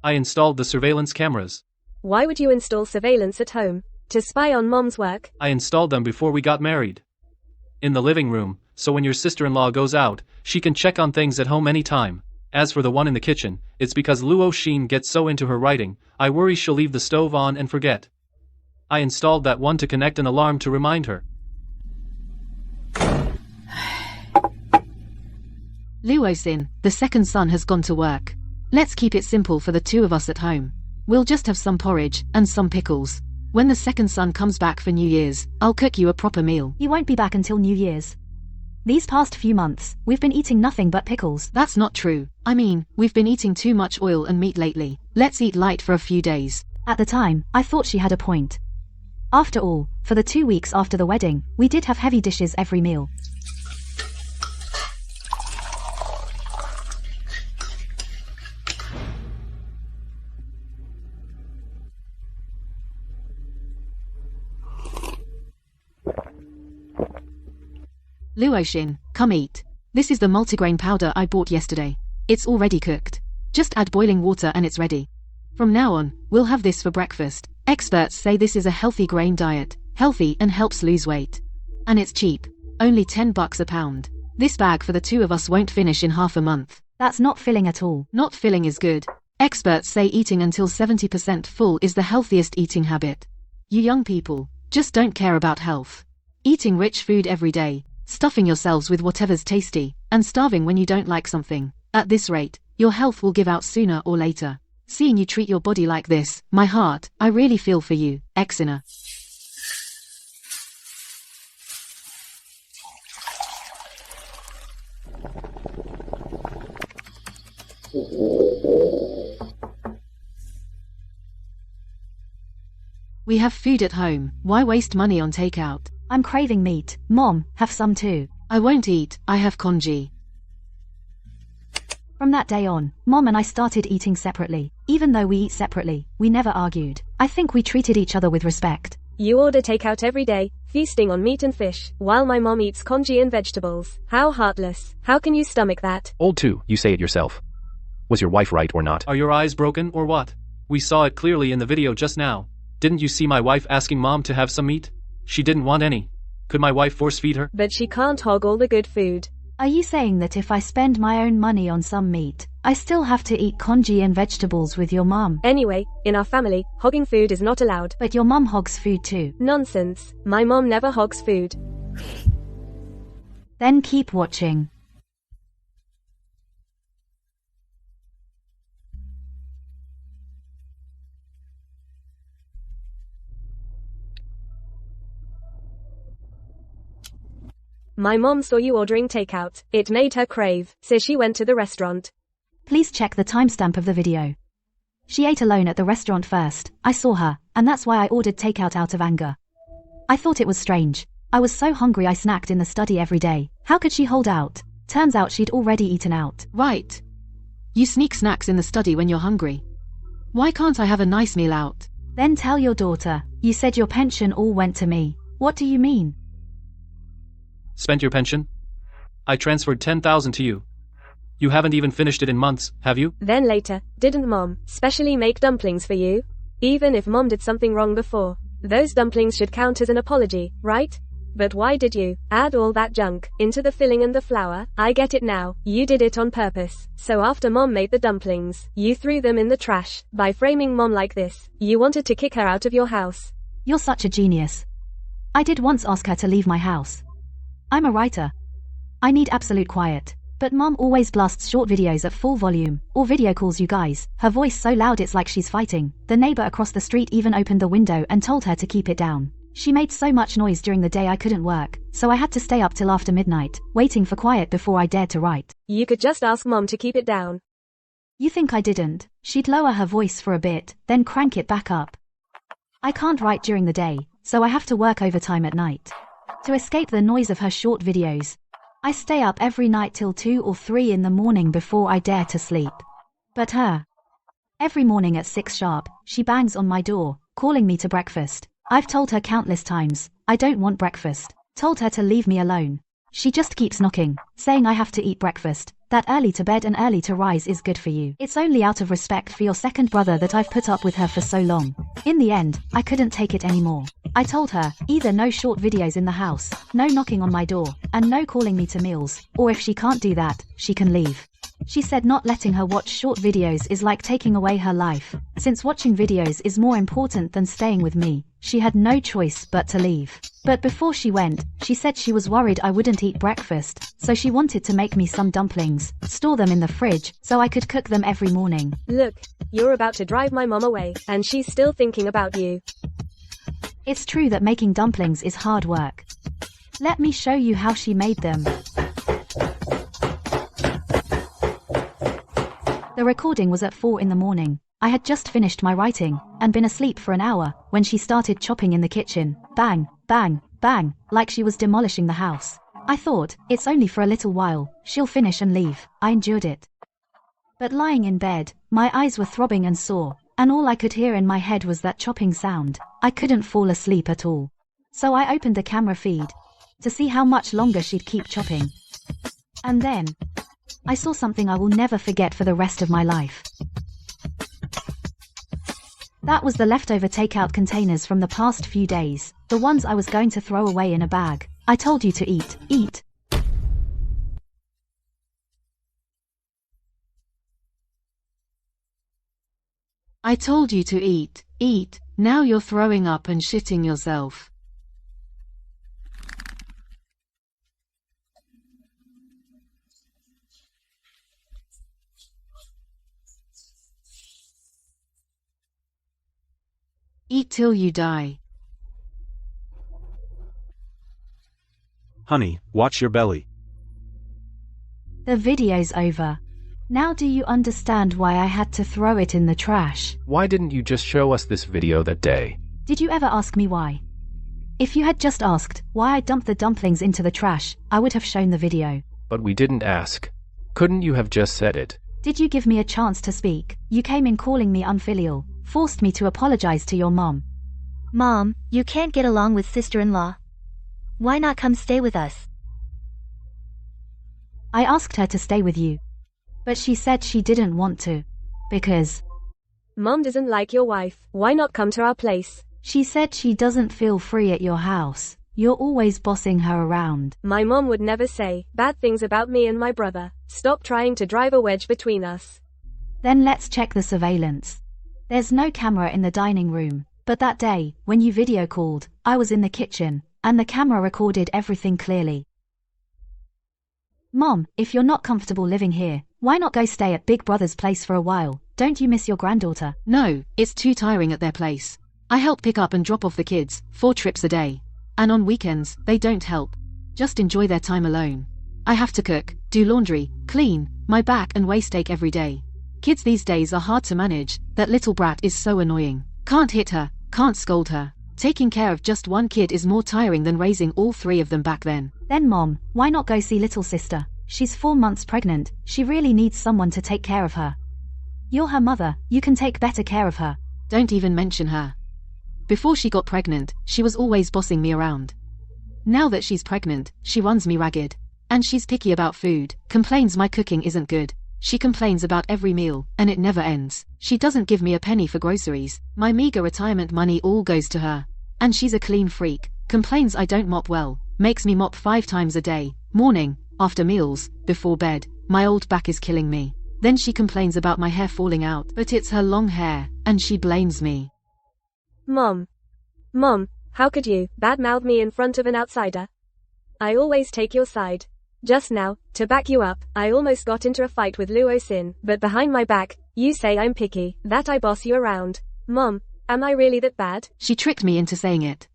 S7: I installed the surveillance cameras.
S5: Why would you install surveillance at home? To spy on Mom's work?
S7: I installed them before we got married. In the living room, so when your sister-in-law goes out, she can check on things at home anytime. As for the one in the kitchen, it's because Luo Xin gets so into her writing, I worry she'll leave the stove on and forget. I installed that one to connect an alarm to remind her.
S2: Luo Xin, the second son has gone to work. Let's keep it simple for the two of us at home. We'll just have some porridge and some pickles. When the second son comes back for New Year's, I'll cook you a proper meal.
S1: He won't be back until New Year's. These past few months, we've been eating nothing but pickles.
S2: That's not true. I mean, we've been eating too much oil and meat lately. Let's eat light for a few days.
S1: At the time, I thought she had a point. After all, for the 2 weeks after the wedding, we did have heavy dishes every meal.
S2: Luoshin, come eat. This is the multigrain powder I bought yesterday. It's already cooked. Just add boiling water and it's ready. From now on, we'll have this for breakfast. Experts say this is a healthy grain diet, healthy and helps lose weight. And it's cheap. Only $10 a pound. This bag for the two of us won't finish in half a month.
S1: That's not filling at all.
S2: Not filling is good. Experts say eating until 70% full is the healthiest eating habit. You young people, just don't care about health. Eating rich food every day, stuffing yourselves with whatever's tasty, and starving when you don't like something. At this rate, your health will give out sooner or later. Seeing you treat your body like this, my heart, I really feel for you, Exina. We have food at home, why waste money on takeout?
S1: I'm craving meat. Mom, have some too.
S2: I won't eat, I have congee.
S1: From that day on, Mom and I started eating separately. Even though we eat separately, we never argued. I think we treated each other with respect.
S5: You order takeout every day, feasting on meat and fish, while my mom eats congee and vegetables. How heartless. How can you stomach that?
S4: Old too, you say it yourself. Was your wife right or not?
S7: Are your eyes broken or what? We saw it clearly in the video just now. Didn't you see my wife asking Mom to have some meat? She didn't want any. Could my wife force feed her?
S5: But she can't hog all the good food.
S1: Are you saying that if I spend my own money on some meat, I still have to eat congee and vegetables with your mom?
S5: Anyway, in our family, hogging food is not allowed.
S1: But your mom hogs food too.
S5: Nonsense. My mom never hogs food.
S1: Then keep watching.
S5: My mom saw you ordering takeout. It made her crave, so she went to the restaurant.
S1: Please check the timestamp of the video. She ate alone at the restaurant first. I saw her, and that's why I ordered takeout out of anger. I thought it was strange. I was so hungry I snacked in the study every day. How could she hold out? Turns out she'd already eaten out.
S2: Right. You sneak snacks in the study when you're hungry. Why can't I have a nice meal out?
S1: Then tell your daughter. You said your pension all went to me. What do you mean?
S7: Spent your pension? I transferred $10,000 to you. You haven't even finished it in months, have you?
S5: Then later, didn't Mom specially make dumplings for you? Even if Mom did something wrong before, those dumplings should count as an apology, right? But why did you add all that junk into the filling and the flour? I get it now. You did it on purpose. So after Mom made the dumplings, you threw them in the trash. By framing Mom like this, you wanted to kick her out of your house.
S1: You're such a genius. I did once ask her to leave my house. I'm a writer. I need absolute quiet. But Mom always blasts short videos at full volume, or video calls you guys, her voice so loud it's like she's fighting. The neighbor across the street even opened the window and told her to keep it down. She made so much noise during the day I couldn't work, so I had to stay up till after midnight, waiting for quiet before I dared to write.
S5: You could just ask Mom to keep it down.
S1: You think I didn't? She'd lower her voice for a bit, then crank it back up. I can't write during the day, so I have to work overtime at night. To escape the noise of her short videos, I stay up every night till 2 or 3 in the morning before I dare to sleep. But her. Every morning at 6 sharp, she bangs on my door, calling me to breakfast. I've told her countless times, I don't want breakfast. Told her to leave me alone. She just keeps knocking, saying I have to eat breakfast, that early to bed and early to rise is good for you. It's only out of respect for your second brother that I've put up with her for so long. In the end, I couldn't take it anymore. I told her, either no short videos in the house, no knocking on my door, and no calling me to meals, or if she can't do that, she can leave. She said not letting her watch short videos is like taking away her life. Since watching videos is more important than staying with me, she had no choice but to leave. But before she went, she said she was worried I wouldn't eat breakfast, so she wanted to make me some dumplings, store them in the fridge, so I could cook them every morning.
S5: Look, you're about to drive my mom away, and she's still thinking about you.
S1: It's true that making dumplings is hard work. Let me show you how she made them. The recording was at 4 in the morning. I had just finished my writing, and been asleep for an hour, when she started chopping in the kitchen. Bang, bang, bang, like she was demolishing the house. I thought, it's only for a little while, she'll finish and leave. I endured it. But lying in bed, my eyes were throbbing and sore, and all I could hear in my head was that chopping sound. I couldn't fall asleep at all. So I opened the camera feed. to see how much longer she'd keep chopping. And then, I saw something I will never forget for the rest of my life. That was the leftover takeout containers from the past few days, the ones I was going to throw away in a bag. I told you to eat, eat.
S2: I told you to eat, eat. Now you're throwing up and shitting yourself. Eat till you die.
S3: Honey, watch your belly.
S1: The video's over. Now do you understand why I had to throw it in the trash?
S4: Why didn't you just show us this video that day?
S1: Did you ever ask me why? If you had just asked why I dumped the dumplings into the trash, I would have shown the video.
S4: But we didn't ask. Couldn't you have just said it?
S1: Did you give me a chance to speak? You came in calling me unfilial, forced me to apologize to your mom.
S6: Mom, you can't get along with sister-in-law. Why not come stay with us?
S1: I asked her to stay with you. But she said she didn't want to. Because
S5: Mom doesn't like your wife. Why not come to our place?
S1: she said she doesn't feel free at your house. You're always bossing her around.
S5: My mom would never say bad things about me and my brother. Stop trying to drive a wedge between us.
S1: Then let's check the surveillance. There's no camera in the dining room, but that day, when you video called, I was in the kitchen, and the camera recorded everything clearly. Mom, if you're not comfortable living here, why not go stay at Big Brother's place for a while? Don't you miss your granddaughter?
S2: No, it's too tiring at their place. I help pick up and drop off the kids, 4 trips a day. And on weekends, they don't help. Just enjoy their time alone. I have to cook, do laundry, clean, my back and waist ache every day. Kids these days are hard to manage. That little brat is so annoying. Can't hit her, can't scold her. Taking care of just one kid is more tiring than raising all 3 of them back then.
S1: Then Mom, why not go see little sister? She's 4 months pregnant, she really needs someone to take care of her. You're her mother, you can take better care of her.
S2: Don't even mention her. Before she got pregnant, she was always bossing me around. Now that she's pregnant, she runs me ragged. And she's picky about food, complains my cooking isn't good. She complains about every meal, and it never ends. She doesn't give me a penny for groceries. My meager retirement money all goes to her. And she's a clean freak, complains I don't mop well, makes me mop 5 times a day, morning, after meals, before bed. My old back is killing me. Then she complains about my hair falling out, but it's her long hair, and she blames me.
S5: Mom, how could you badmouth me in front of an outsider? I always take your side. Just now, to back you up, I almost got into a fight with Luo Sin, but behind my back, you say I'm picky, that I boss you around. Mom, am I really that bad?
S2: She tricked me into saying it.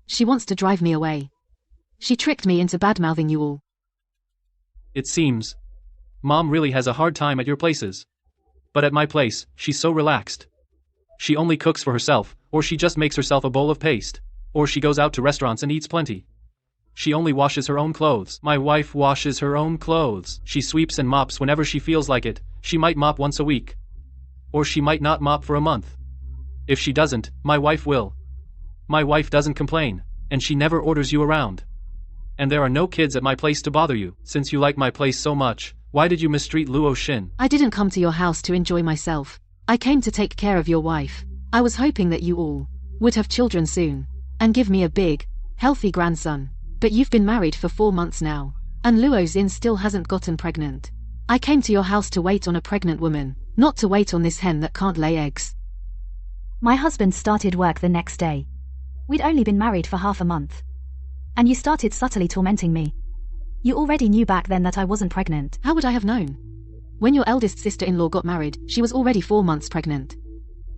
S2: She wants to drive me away. She tricked me into badmouthing you all.
S7: It seems Mom really has a hard time at your places. But at my place, she's so relaxed. She only cooks for herself, or she just makes herself a bowl of paste. Or she goes out to restaurants and eats plenty. She only washes her own clothes. My wife washes her own clothes. She sweeps and mops whenever she feels like it. She might mop once a week. Or she might not mop for a month. If she doesn't, my wife will. My wife doesn't complain, and she never orders you around. And there are no kids at my place to bother you. Since you like my place so much, why did you mistreat Luo Shin?
S2: I didn't come to your house to enjoy myself. I came to take care of your wife. I was hoping that you all would have children soon, and give me a big, healthy grandson. But you've been married for 4 months now, and Luo Xin still hasn't gotten pregnant. I came to your house to wait on a pregnant woman, not to wait on this hen that can't lay eggs.
S1: My husband started work the next day. We'd only been married for half a month. And you started subtly tormenting me. You already knew back then that I wasn't pregnant.
S2: How would I have known? When your eldest sister-in-law got married, she was already 4 months pregnant.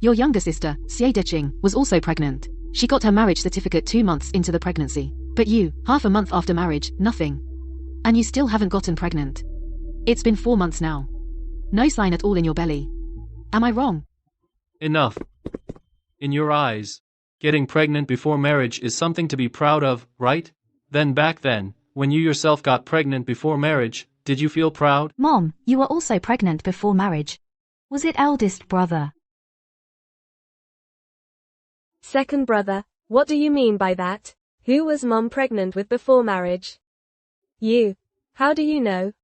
S2: Your younger sister, Xie Deching, was also pregnant. She got her marriage certificate 2 months into the pregnancy. But you, half a month after marriage, nothing. And you still haven't gotten pregnant. It's been 4 months now. No sign at all in your belly. Am I wrong?
S7: Enough. In your eyes, getting pregnant before marriage is something to be proud of, right? Then back then, when you yourself got pregnant before marriage, did you feel proud?
S1: Mom, you were also pregnant before marriage. Was it eldest brother?
S5: Second brother, what do you mean by that? Who was mom pregnant with before marriage? You. How do you know?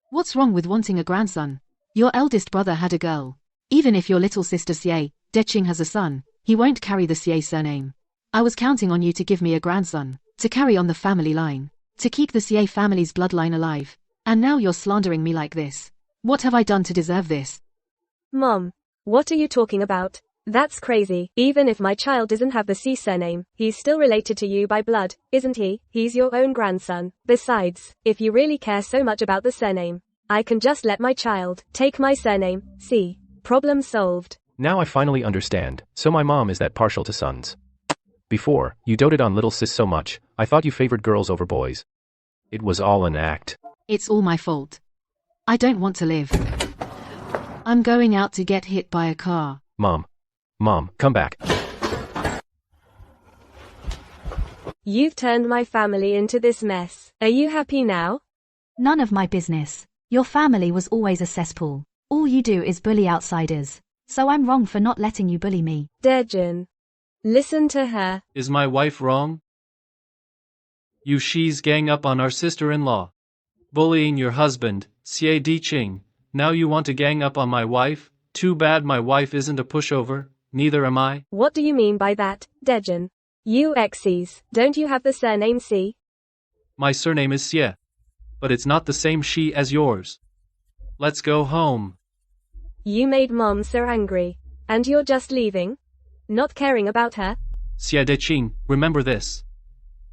S2: What's wrong with wanting a grandson? Your eldest brother had a girl. Even if your little sister Xie Deching has a son, he won't carry the Xie surname. I was counting on you to give me a grandson, to carry on the family line, to keep the Xie family's bloodline alive. And now you're slandering me like this. What have I done to deserve this?
S5: Mom. What are you talking about? That's crazy. Even if my child doesn't have the C surname, he's still related to you by blood, isn't he? He's your own grandson. Besides, if you really care so much about the surname, I can just let my child take my surname. See? Problem solved.
S4: Now I finally understand, so my mom is that partial to sons. Before, you doted on little sis so much, I thought you favored girls over boys. It was all an act.
S2: It's all my fault. I don't want to live. I'm going out to get hit by a car.
S4: Mom, come back.
S5: You've turned my family into this mess. Are you happy now?
S1: None of my business. Your family was always a cesspool. All you do is bully outsiders. So I'm wrong for not letting you bully me.
S5: Dejin. Listen to her.
S7: Is my wife wrong? She's gang up on our sister-in-law. Bullying your husband, Xie Diqing. Now you want to gang up on my wife? Too bad my wife isn't a pushover, neither am I.
S5: What do you mean by that, Dejin? You X's, don't you have the surname C?
S7: My surname is Xie. But it's not the same Shi as yours. Let's go home.
S5: You made mom so angry. And you're just leaving? Not caring about her?
S7: Xie Deqing, remember this.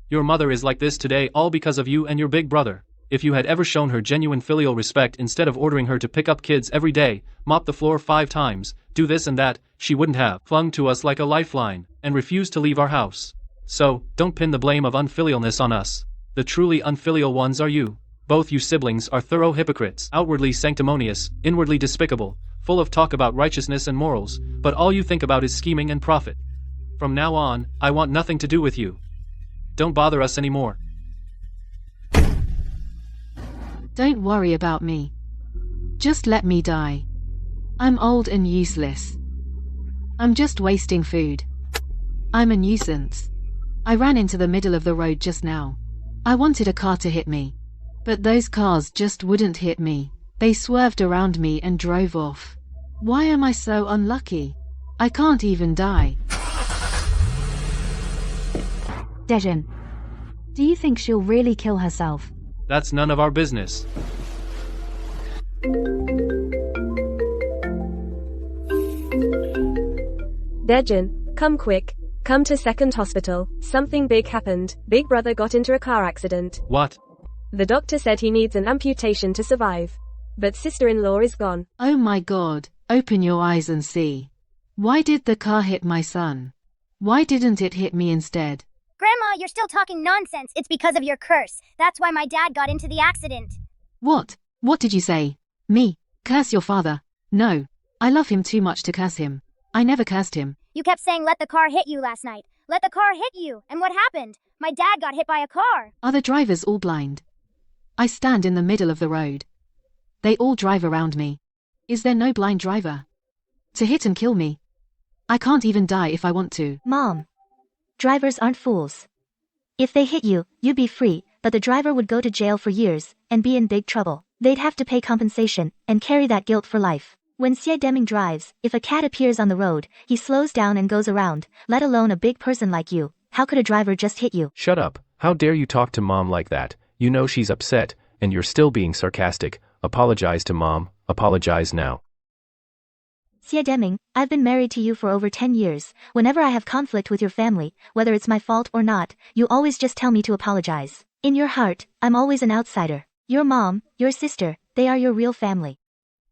S7: Your mother is like this today all because of you and your big brother. If you had ever shown her genuine filial respect instead of ordering her to pick up kids every day, mop the floor 5 times, do this and that, she wouldn't have clung to us like a lifeline, and refused to leave our house. So, don't pin the blame of unfilialness on us. The truly unfilial ones are you. Both you siblings are thorough hypocrites, outwardly sanctimonious, inwardly despicable, full of talk about righteousness and morals, but all you think about is scheming and profit. From now on, I want nothing to do with you. Don't bother us anymore.
S2: Don't worry about me. Just let me die. I'm old and useless. I'm just wasting food. I'm a nuisance. I ran into the middle of the road just now. I wanted a car to hit me. But those cars just wouldn't hit me. They swerved around me and drove off. Why am I so unlucky? I can't even die.
S1: Dejin. Do you think she'll really kill herself?
S7: That's none of our business.
S5: Dejin, come quick. Come to second hospital. Something big happened. Big brother got into a car accident.
S7: What?
S5: The doctor said he needs an amputation to survive. But sister-in-law is gone.
S2: Oh my God, open your eyes and see. Why did the car hit my son? Why didn't it hit me instead?
S8: Grandma, you're still talking nonsense. It's because of your curse. That's why my dad got into the accident.
S2: What? What did you say? Me? Curse your father? No. I love him too much to curse him. I never cursed him.
S8: You kept saying let the car hit you last night. Let the car hit you. And what happened? My dad got hit by a car.
S2: Are the drivers all blind? I stand in the middle of the road. They all drive around me. Is there no blind driver? To hit and kill me? I can't even die if I want to.
S6: Mom. Drivers aren't fools. If they hit you, you'd be free, but the driver would go to jail for years, and be in big trouble. They'd have to pay compensation, and carry that guilt for life. When Xie Deming drives, if a cat appears on the road, he slows down and goes around, let alone a big person like you. How could a driver just hit you?
S4: Shut up. How dare you talk to mom like that? You know she's upset, and you're still being sarcastic. Apologize to mom. Apologize now.
S6: Xie Deming, I've been married to you for over 10 years. Whenever I have conflict with your family, whether it's my fault or not, you always just tell me to apologize. In your heart, I'm always an outsider. Your mom, your sister, they are your real family.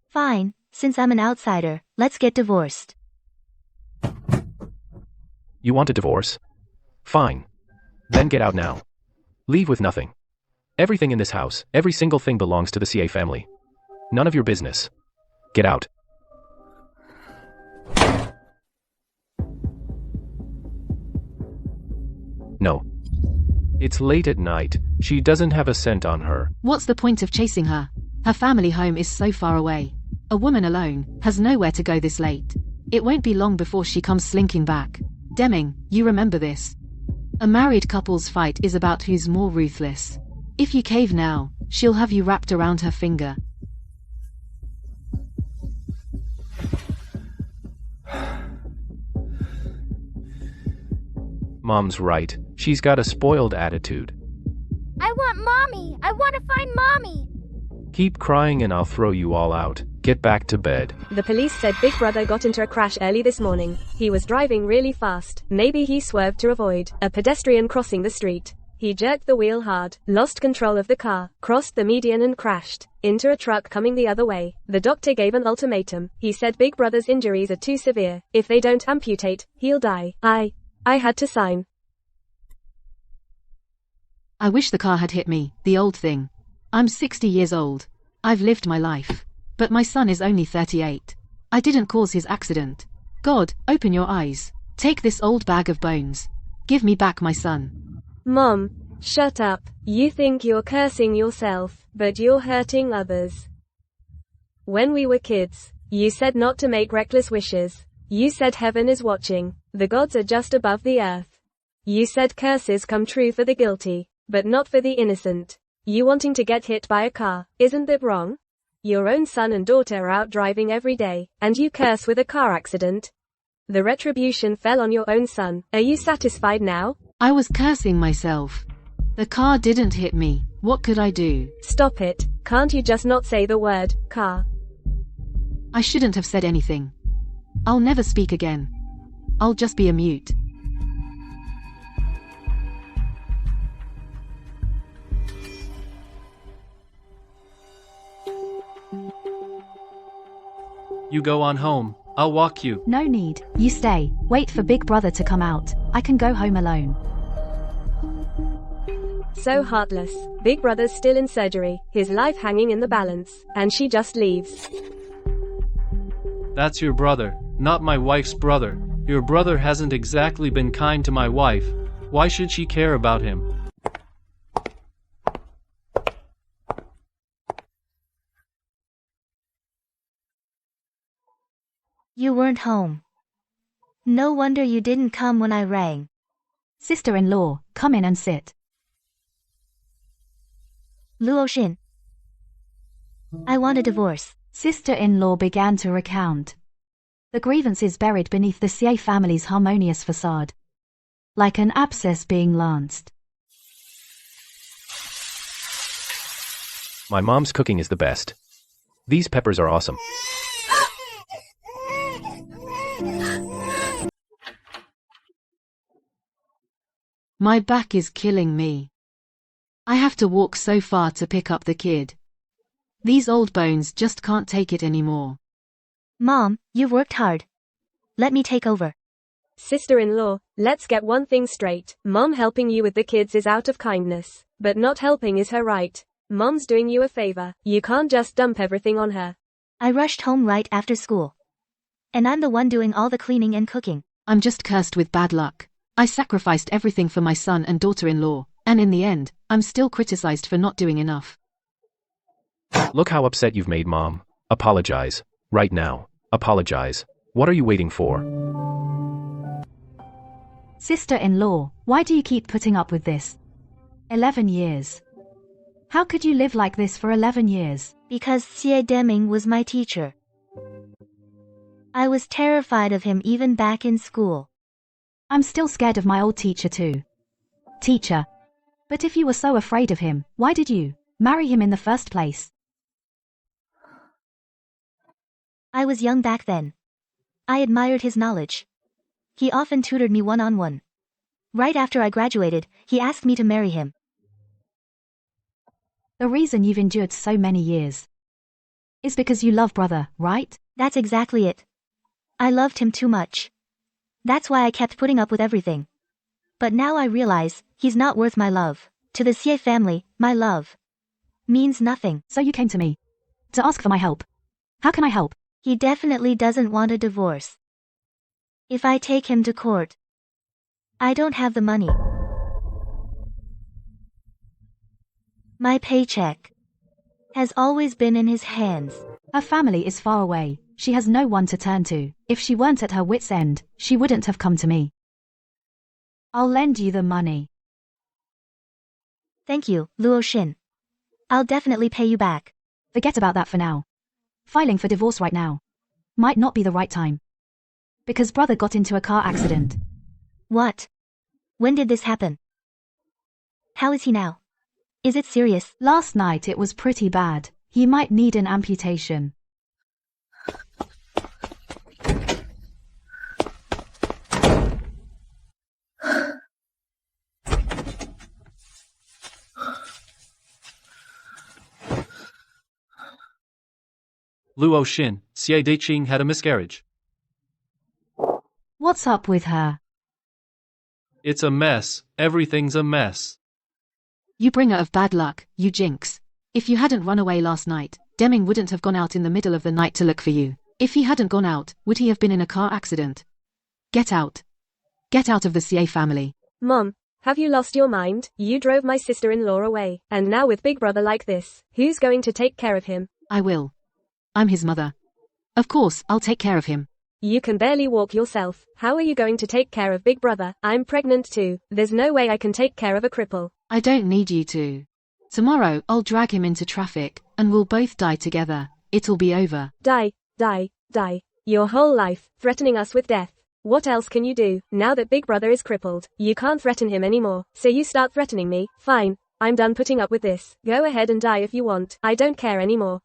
S6: Fine, since I'm an outsider, let's get divorced.
S4: You want a divorce? Fine. Then get out now. Leave with nothing. Everything in this house, every single thing belongs to the CA family. None of your business. Get out. No. It's late at night. She doesn't have a cent on her.
S2: What's the point of chasing her? Her family home is so far away. A woman alone has nowhere to go this late. It won't be long before she comes slinking back. Deming, you remember this. A married couple's fight is about who's more ruthless. If you cave now, she'll have you wrapped around her finger.
S4: Mom's right. She's got a spoiled attitude.
S8: I want mommy. I want to find mommy.
S4: Keep crying and I'll throw you all out. Get back to bed.
S5: The police said Big Brother got into a crash early this morning. He was driving really fast. Maybe he swerved to avoid a pedestrian crossing the street. He jerked the wheel hard, lost control of the car, crossed the median and crashed into a truck coming the other way. The doctor gave an ultimatum. He said Big Brother's injuries are too severe. If they don't amputate, he'll die. I had to sign.
S2: I wish the car had hit me, the old thing. I'm 60 years old. I've lived my life. But my son is only 38. I didn't cause his accident. God, open your eyes. Take this old bag of bones. Give me back my son.
S5: Mom, shut up. You think you're cursing yourself, but you're hurting others. When we were kids, you said not to make reckless wishes. You said heaven is watching. The gods are just above the earth. You said curses come true for the guilty, but not for the innocent. You wanting to get hit by a car, isn't that wrong? Your own son and daughter are out driving every day, and you curse with a car accident. The retribution fell on your own son. Are you satisfied now?
S2: I was cursing myself. The car didn't hit me. What could I do?
S5: Stop it. Can't you just not say the word, car?
S2: I shouldn't have said anything. I'll never speak again. I'll just be a mute.
S7: You go on home. I'll walk you.
S1: No need. You stay. Wait for Big Brother to come out. I can go home alone.
S5: So heartless. Big Brother's still in surgery, his life hanging in the balance, and she just leaves.
S7: That's your brother, not my wife's brother. Your brother hasn't exactly been kind to my wife. Why should she care about him?
S6: You weren't home. No wonder you didn't come when I rang.
S1: Sister-in-law, come in and sit.
S6: Luo Xin. I want a divorce.
S1: Sister-in-law began to recount. The grievances buried beneath the Xie family's harmonious facade. Like an abscess being lanced.
S4: My mom's cooking is the best. These peppers are awesome.
S2: My back is killing me. I have to walk so far to pick up the kid. These old bones just can't take it anymore.
S6: Mom, you've worked hard. Let me take over.
S5: Sister-in-law, let's get one thing straight. Mom helping you with the kids is out of kindness, but not helping is her right. Mom's doing you a favor. You can't just dump everything on her.
S6: I rushed home right after school. And I'm the one doing all the cleaning and cooking.
S2: I'm just cursed with bad luck. I sacrificed everything for my son and daughter-in-law, and in the end, I'm still criticized for not doing enough.
S4: Look how upset you've made Mom. Apologize. Right now. Apologize. What are you waiting for?
S1: Sister-in-law, why do you keep putting up with this? 11 years. How could you live like this for 11 years?
S6: Because Xie Deming was my teacher. I was terrified of him even back in school.
S1: I'm still scared of my old teacher too. Teacher. But if you were so afraid of him, why did you marry him in the first place?
S6: I was young back then. I admired his knowledge. He often tutored me one-on-one. Right after I graduated, he asked me to marry him.
S1: The reason you've endured so many years is because you love brother, right?
S6: That's exactly it. I loved him too much. That's why I kept putting up with everything. But now I realize, he's not worth my love. To the Xie family, my love means nothing.
S1: So you came to me to ask for my help. How can I help?
S6: He definitely doesn't want a divorce. If I take him to court, I don't have the money. My paycheck has always been in his hands.
S1: Her family is far away. She has no one to turn to. If she weren't at her wit's end, she wouldn't have come to me. I'll lend you the money.
S6: Thank you, Luo Xin. I'll definitely pay you back.
S1: Forget about that for now. Filing for divorce right now might not be the right time. Because brother got into a car accident.
S6: What? When did this happen? How is he now? Is it serious?
S1: Last night it was pretty bad. He might need an amputation.
S7: Luo Xin, Xie Deiqing had a miscarriage.
S1: What's up with her?
S7: It's a mess, everything's a mess.
S2: You bringer of bad luck, you jinx. If you hadn't run away last night, Deming wouldn't have gone out in the middle of the night to look for you. If he hadn't gone out, would he have been in a car accident? Get out. Get out of the CA family.
S5: Mom, have you lost your mind? You drove my sister-in-law away, and now with big brother like this, who's going to take care of him?
S2: I will. I'm his mother. Of course, I'll take care of him.
S5: You can barely walk yourself. How are you going to take care of big brother? I'm pregnant too. There's no way I can take care of a cripple.
S2: I don't need you to. Tomorrow, I'll drag him into traffic, and we'll both die together. It'll be over.
S5: Die, die, die. Your whole life, threatening us with death. What else can you do? Now that big brother is crippled, you can't threaten him anymore. So you start threatening me. Fine. I'm done putting up with this. Go ahead and die if you want. I don't care anymore.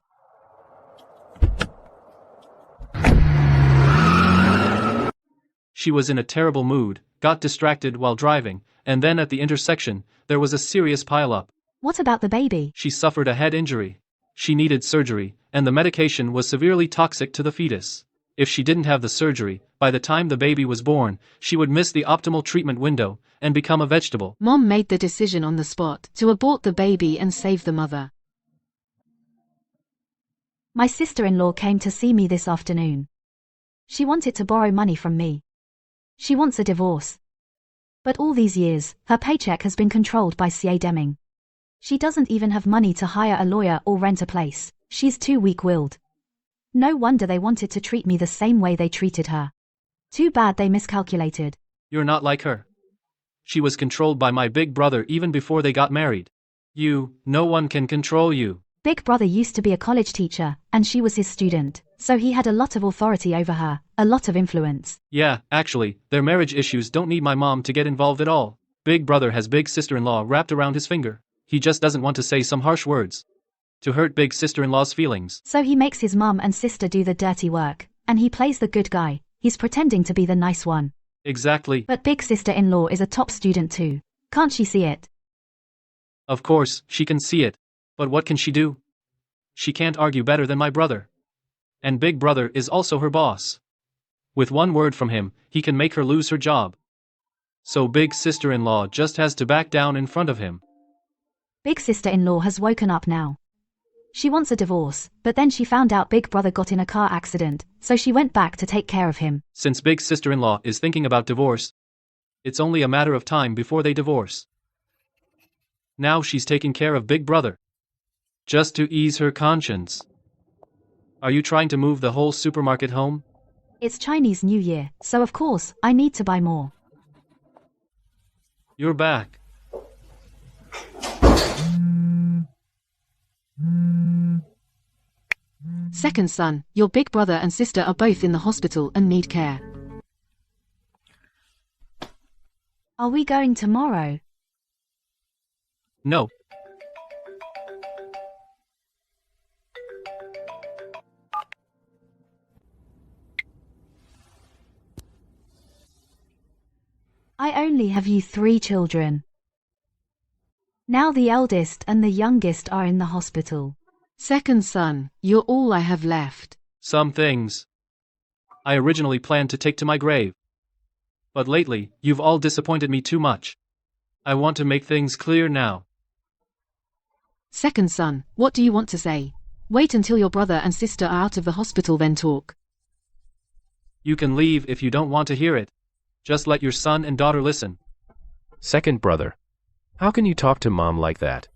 S7: She was in a terrible mood, got distracted while driving, and then at the intersection, there was a serious pile-up.
S1: What about the baby?
S7: She suffered a head injury. She needed surgery, and the medication was severely toxic to the fetus. If she didn't have the surgery, by the time the baby was born, she would miss the optimal treatment window, and become a vegetable.
S2: Mom made the decision on the spot to abort the baby and save the mother.
S1: My sister-in-law came to see me this afternoon. She wanted to borrow money from me. She wants a divorce. But all these years, her paycheck has been controlled by C.A. Deming. She doesn't even have money to hire a lawyer or rent a place. She's too weak-willed. No wonder they wanted to treat me the same way they treated her. Too bad they miscalculated.
S7: You're not like her. She was controlled by my big brother even before they got married. No one can control you.
S1: Big brother used to be a college teacher, and she was his student, so he had a lot of authority over her, a lot of influence.
S7: Yeah, actually, their marriage issues don't need my mom to get involved at all. Big brother has big sister-in-law wrapped around his finger. He just doesn't want to say some harsh words to hurt big sister-in-law's feelings.
S1: So he makes his mom and sister do the dirty work, and he plays the good guy. He's pretending to be the nice one.
S7: Exactly.
S1: But big sister-in-law is a top student too. Can't she see it?
S7: Of course, she can see it. But what can she do? She can't argue better than my brother. And big brother is also her boss. With one word from him, he can make her lose her job. So big sister-in-law just has to back down in front of him.
S1: Big sister-in-law has woken up now. She wants a divorce, but then she found out big brother got in a car accident, so she went back to take care of him.
S7: Since big sister-in-law is thinking about divorce, it's only a matter of time before they divorce. Now she's taking care of big brother, just to ease her conscience. Are you trying to move the whole supermarket home?
S1: It's Chinese New Year, so of course, I need to buy more.
S7: You're back.
S2: Second son, your big brother and sister are both in the hospital and need care.
S1: Are we going tomorrow?
S7: No.
S1: I only have you 3 children. Now the eldest and the youngest are in the hospital.
S2: Second son, you're all I have left.
S7: Some things I originally planned to take to my grave. But lately, you've all disappointed me too much. I want to make things clear now.
S2: Second son, what do you want to say? Wait until your brother and sister are out of the hospital then talk.
S7: You can leave if you don't want to hear it. Just let your son and daughter listen.
S4: Second brother. How can you talk to mom like that?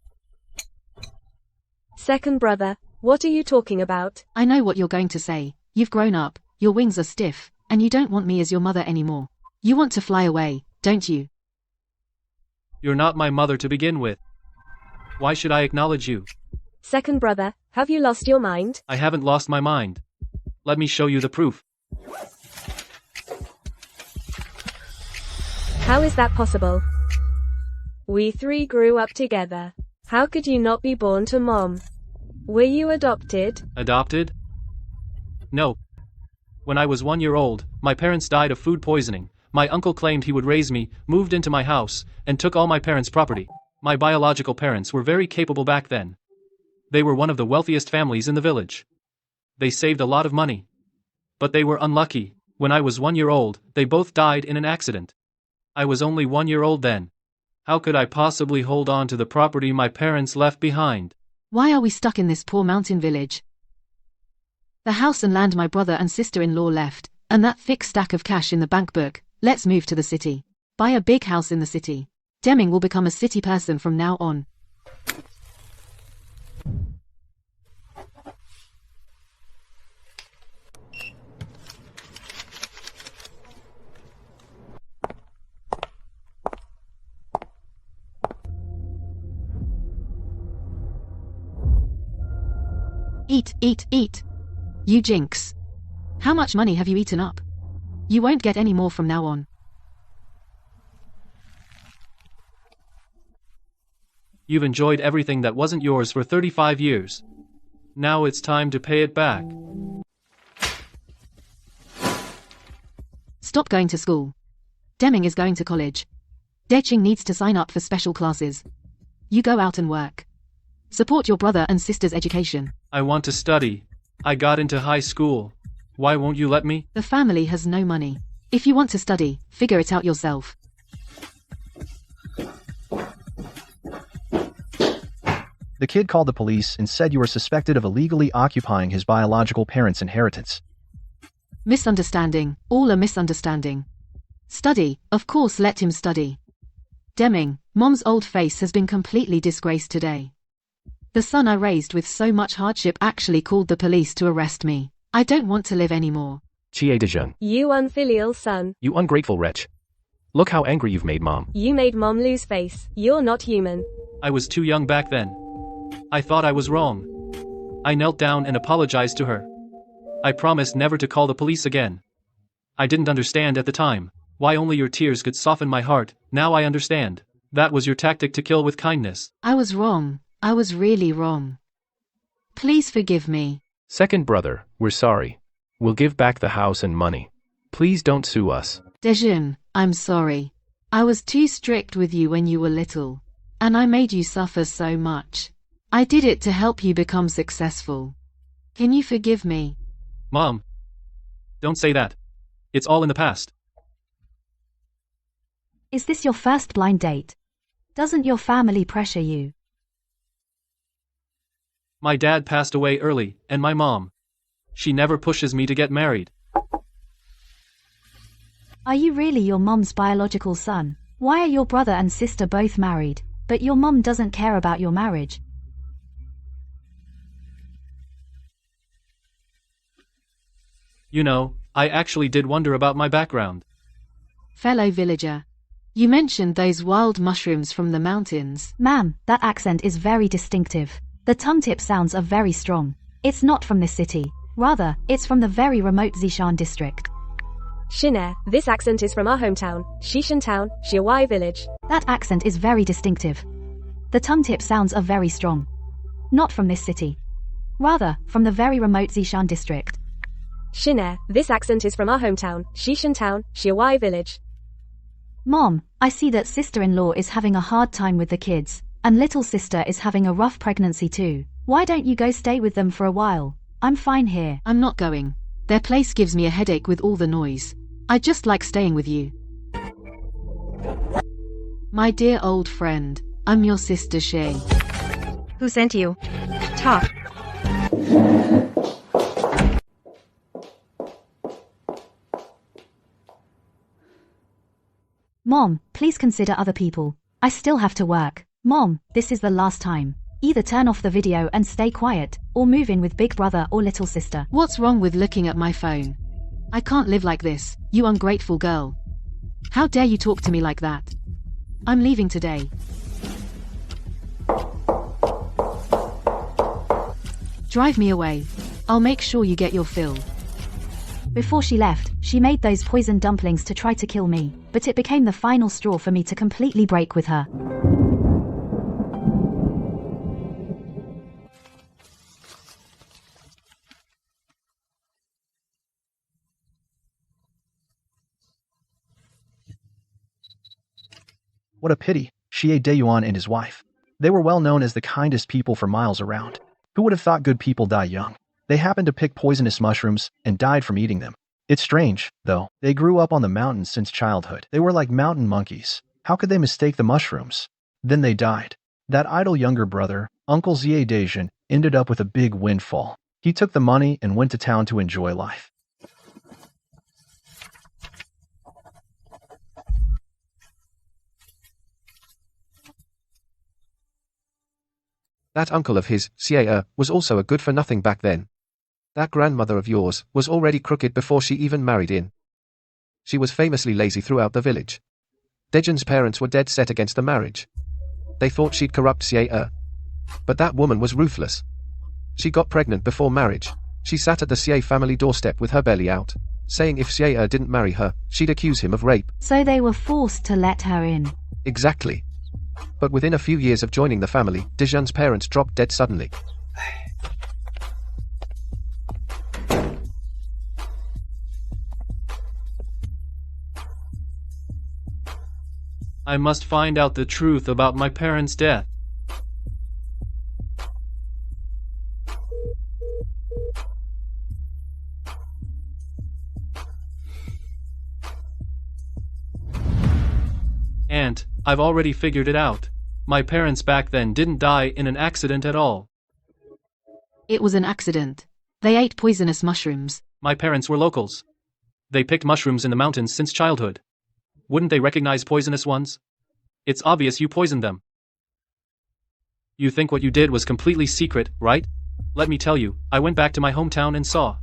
S5: Second brother, what are you talking about?
S2: I know what you're going to say. You've grown up, your wings are stiff, and you don't want me as your mother anymore. You want to fly away, don't you?
S7: You're not my mother to begin with. Why should I acknowledge you?
S5: Second brother, have you lost your mind?
S7: I haven't lost my mind. Let me show you the proof.
S5: How is that possible? We three grew up together. How could you not be born to mom? Were you adopted?
S7: Adopted? No. When I was 1 year old, my parents died of food poisoning. My uncle claimed he would raise me, moved into my house, and took all my parents' property. My biological parents were very capable back then. They were one of the wealthiest families in the village. They saved a lot of money. But they were unlucky. When I was 1 year old, they both died in an accident. I was only 1 year old then. How could I possibly hold on to the property my parents left behind?
S2: Why are we stuck in this poor mountain village? The house and land my brother and sister-in-law left, and that thick stack of cash in the bank book. Let's move to the city. Buy a big house in the city. Deming will become a city person from now on. Eat, eat, eat. You jinx. How much money have you eaten up? You won't get any more from now on.
S7: You've enjoyed everything that wasn't yours for 35 years. Now it's time to pay it back.
S2: Stop going to school. Deming is going to college. Deching needs to sign up for special classes. You go out and work. Support your brother and sister's education.
S7: I want to study. I got into high school. Why won't you let me?
S2: The family has no money. If you want to study, figure it out yourself.
S9: The kid called the police and said you were suspected of illegally occupying his biological parents' inheritance.
S2: Misunderstanding, all a misunderstanding. Study, of course let him study. Deming, Mom's old face has been completely disgraced today. The son I raised with so much hardship actually called the police to arrest me. I don't want to live anymore.
S4: Chiedejeon.
S5: You unfilial son.
S4: You ungrateful wretch. Look how angry you've made Mom.
S5: You made mom lose face. You're not human.
S7: I was too young back then. I thought I was wrong. I knelt down and apologized to her. I promised never to call the police again. I didn't understand at the time why only your tears could soften my heart. Now I understand. That was your tactic to kill with kindness.
S2: I was wrong. I was really wrong. Please forgive me.
S4: Second brother, we're sorry. We'll give back the house and money. Please don't sue us.
S2: Dejun, I'm sorry. I was too strict with you when you were little. And I made you suffer so much. I did it to help you become successful. Can you forgive me?
S7: Mom. Don't say that. It's all in the past.
S1: Is this your first blind date? Doesn't your family pressure you?
S7: My dad passed away early, and my mom. She never pushes me to get married.
S1: Are you really your mom's biological son? Why are your brother and sister both married, but your mom doesn't care about your marriage?
S7: You know, I actually did wonder about my background.
S2: Fellow villager, you mentioned those wild mushrooms from the mountains.
S1: Ma'am, that accent is very distinctive. The tongue tip sounds are very strong. It's not from this city. Rather, it's from the very remote Zishan district.
S5: Shiner, this accent is from our hometown, Shishan Town, Shiawai village.
S1: That accent is very distinctive. The tongue tip sounds are very strong. Not from this city. Rather, from the very remote Zishan district.
S5: Shiner, this accent is from our hometown, Shishan Town, Shiawai village.
S1: Mom, I see that sister-in-law is having a hard time with the kids, and little sister is having a rough pregnancy too. Why don't you go stay with them for a while? I'm fine here.
S2: I'm not going. Their place gives me a headache with all the noise. I just like staying with you. My dear old friend, I'm your sister Shay.
S10: Who sent you? Talk.
S1: Mom, please consider other people. I still have to work. Mom, this is the last time. Either turn off the video and stay quiet, or move in with big brother or little sister.
S2: What's wrong with looking at my phone? I can't live like this, you ungrateful girl. How dare you talk to me like that? I'm leaving today. Drive me away. I'll make sure you get your fill.
S1: Before she left, she made those poisoned dumplings to try to kill me, but it became the final straw for me to completely break with her.
S9: What a pity, Xie Deyuan and his wife. They were well known as the kindest people for miles around. Who would have thought good people die young? They happened to pick poisonous mushrooms and died from eating them. It's strange, though. They grew up on the mountains since childhood. They were like mountain monkeys. How could they mistake the mushrooms? Then they died. That idle younger brother, Uncle Xie Dejian, ended up with a big windfall. He took the money and went to town to enjoy life.
S4: That uncle of his, Xie, was also a good-for-nothing back then. That grandmother of yours was already crooked before she even married in. She was famously lazy throughout the village. Dejian's parents were dead set against the marriage. They thought she'd corrupt Xie. But that woman was ruthless. She got pregnant before marriage. She sat at the Xie family doorstep with her belly out, saying if Xie didn't marry her, she'd accuse him of rape.
S1: So they were forced to let her in.
S4: Exactly. But within a few years of joining the family, Dejian's parents dropped dead suddenly.
S7: I must find out the truth about my parents' death. Aunt, I've already figured it out. My parents back then didn't die in an accident at all.
S2: It was an accident. They ate poisonous mushrooms.
S7: My parents were locals. They picked mushrooms in the mountains since childhood. Wouldn't they recognize poisonous ones? It's obvious you poisoned them. You think what you did was completely secret, right? Let me tell you, I went back to my hometown and saw.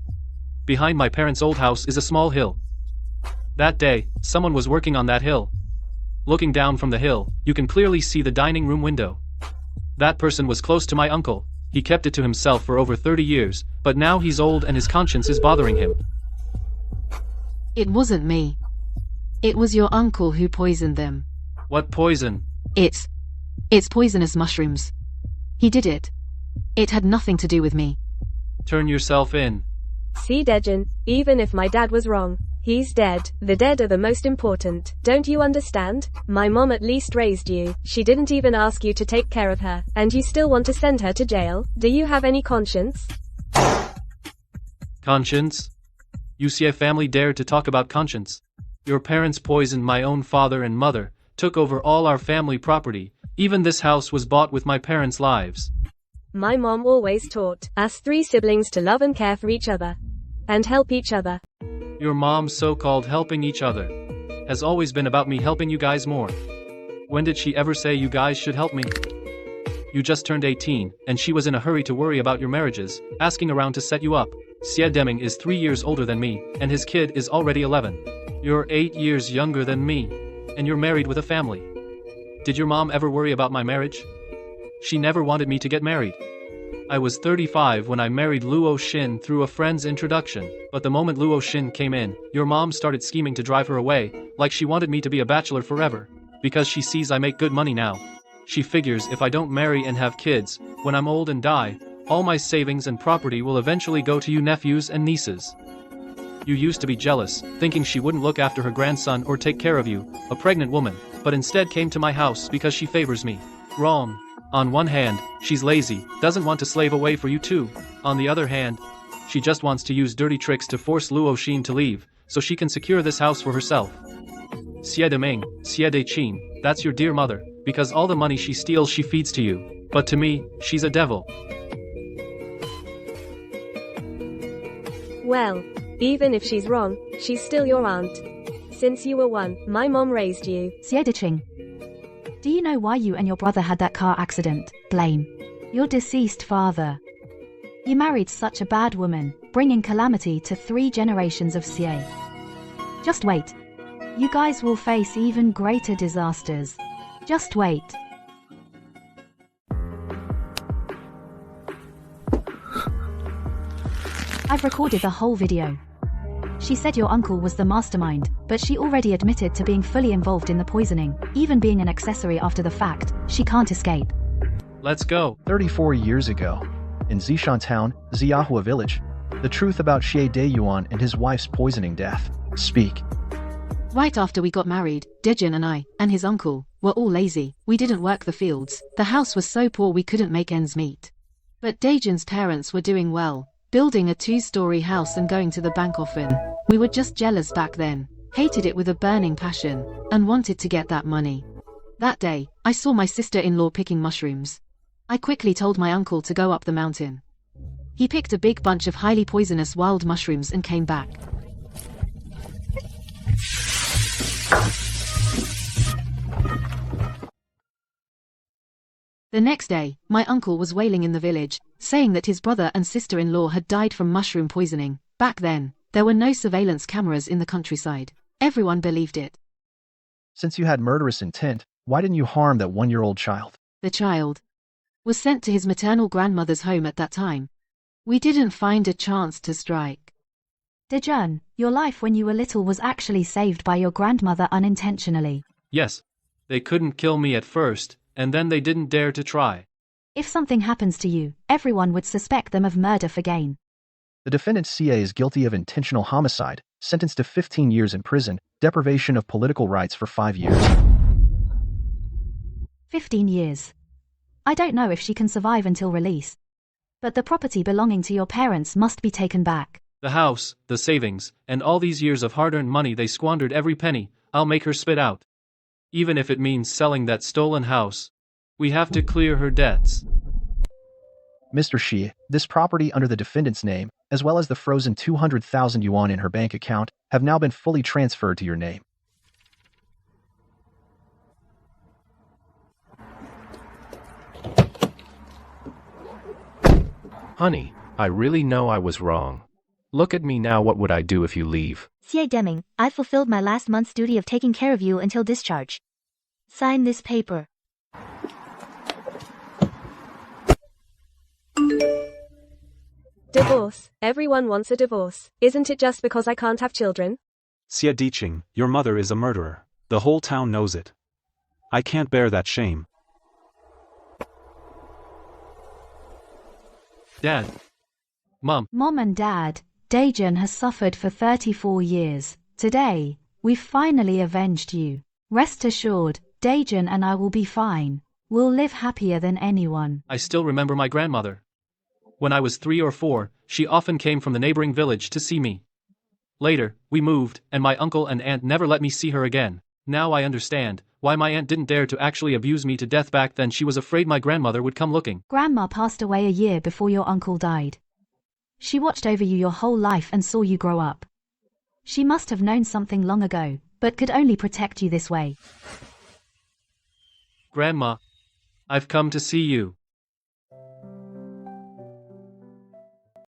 S7: Behind my parents' old house is a small hill. That day, someone was working on that hill. Looking down from the hill, you can clearly see the dining room window. That person was close to my uncle. He kept it to himself for over 30 years, but now he's old and his conscience is bothering him.
S2: It wasn't me. It was your uncle who poisoned them.
S7: What poison?
S2: It's poisonous mushrooms. He did it. It had nothing to do with me.
S7: Turn yourself in.
S5: See, Dejian, even if my dad was wrong, he's dead. The dead are the most important. Don't you understand? My mom at least raised you. She didn't even ask you to take care of her, and you still want to send her to jail? Do you have any conscience?
S7: Conscience? You see a family dare to talk about conscience? Your parents poisoned my own father and mother, took over all our family property. Even this house was bought with my parents' lives.
S5: My mom always taught us 3 siblings to love and care for each other. And help each other.
S7: Your mom's so-called helping each other has always been about me helping you guys more. When did she ever say you guys should help me? You just turned 18, and she was in a hurry to worry about your marriages, asking around to set you up. Xie Deming is 3 years older than me, and his kid is already 11. You're 8 years younger than me, and you're married with a family. Did your mom ever worry about my marriage? She never wanted me to get married. I was 35 when I married Luo Xin through a friend's introduction, but the moment Luo Xin came in, your mom started scheming to drive her away, like she wanted me to be a bachelor forever. Because she sees I make good money now. She figures if I don't marry and have kids, when I'm old and die, all my savings and property will eventually go to you nephews and nieces. You used to be jealous, thinking she wouldn't look after her grandson or take care of you, a pregnant woman, but instead came to my house because she favors me. Wrong. On one hand, she's lazy, doesn't want to slave away for you too. On the other hand, she just wants to use dirty tricks to force Luo Xin to leave, so she can secure this house for herself. Xie Deming, Xie Deqin, that's your dear mother, because all the money she steals she feeds to you. But to me, she's a devil.
S5: Well, even if she's wrong, she's still your aunt. Since you were 1, my mom raised you.
S1: Xie Deqing. Do you know why you and your brother had that car accident? Blame your deceased father. You married such a bad woman, bringing calamity to 3 generations of Xie. Just wait. You guys will face even greater disasters. Just wait. I've recorded the whole video. She said your uncle was the mastermind, but she already admitted to being fully involved in the poisoning, even being an accessory after the fact. She can't escape.
S7: Let's go.
S9: 34 years ago, in Zishan town, Ziyahua village, the truth about Xie Deyuan and his wife's poisoning death. Speak.
S2: Right after we got married, Dejun and I, and his uncle, were all lazy. We didn't work the fields. The house was so poor we couldn't make ends meet. But Dejun's parents were doing well, building a 2-story house and going to the bank often. We were just jealous back then, hated it with a burning passion, and wanted to get that money. That day, I saw my sister-in-law picking mushrooms. I quickly told my uncle to go up the mountain. He picked a big bunch of highly poisonous wild mushrooms and came back. The next day, my uncle was wailing in the village, saying that his brother and sister-in-law had died from mushroom poisoning. Back then, there were no surveillance cameras in the countryside. Everyone believed it.
S9: Since you had murderous intent, why didn't you harm that 1-year-old child?
S2: The child was sent to his maternal grandmother's home at that time. We didn't find a chance to strike.
S1: Dejun, your life when you were little was actually saved by your grandmother unintentionally.
S7: Yes. They couldn't kill me at first, and then they didn't dare to try.
S1: If something happens to you, everyone would suspect them of murder for gain.
S9: The defendant CA is guilty of intentional homicide, sentenced to 15 years in prison, deprivation of political rights for 5 years.
S1: 15 years. I don't know if she can survive until release. But the property belonging to your parents must be taken back.
S7: The house, the savings, and all these years of hard-earned money they squandered every penny, I'll make her spit out. Even if it means selling that stolen house. We have to clear her debts.
S9: Mr. Xie, this property under the defendant's name, as well as the frozen 200,000 yuan in her bank account, have now been fully transferred to your name.
S4: Honey, I really know I was wrong. Look at me now. What would I do if you leave?
S6: Xie Deming, I fulfilled my last month's duty of taking care of you until discharge. Sign this paper.
S5: Divorce. Everyone wants a divorce. Isn't it just because I can't have children?
S3: Xie Diqing, your mother is a murderer. The whole town knows it. I can't bear that shame.
S7: Dad. Mom.
S1: Mom and Dad, Dejun has suffered for 34 years. Today, we've finally avenged you. Rest assured, Dejun and I will be fine. We'll live happier than anyone.
S7: I still remember my grandmother. When I was 3 or 4, she often came from the neighboring village to see me. Later, we moved, and my uncle and aunt never let me see her again. Now I understand why my aunt didn't dare to actually abuse me to death back then. She was afraid my grandmother would come looking.
S1: Grandma passed away a year before your uncle died. She watched over you your whole life and saw you grow up. She must have known something long ago, but could only protect you this way.
S7: Grandma, I've come to see you.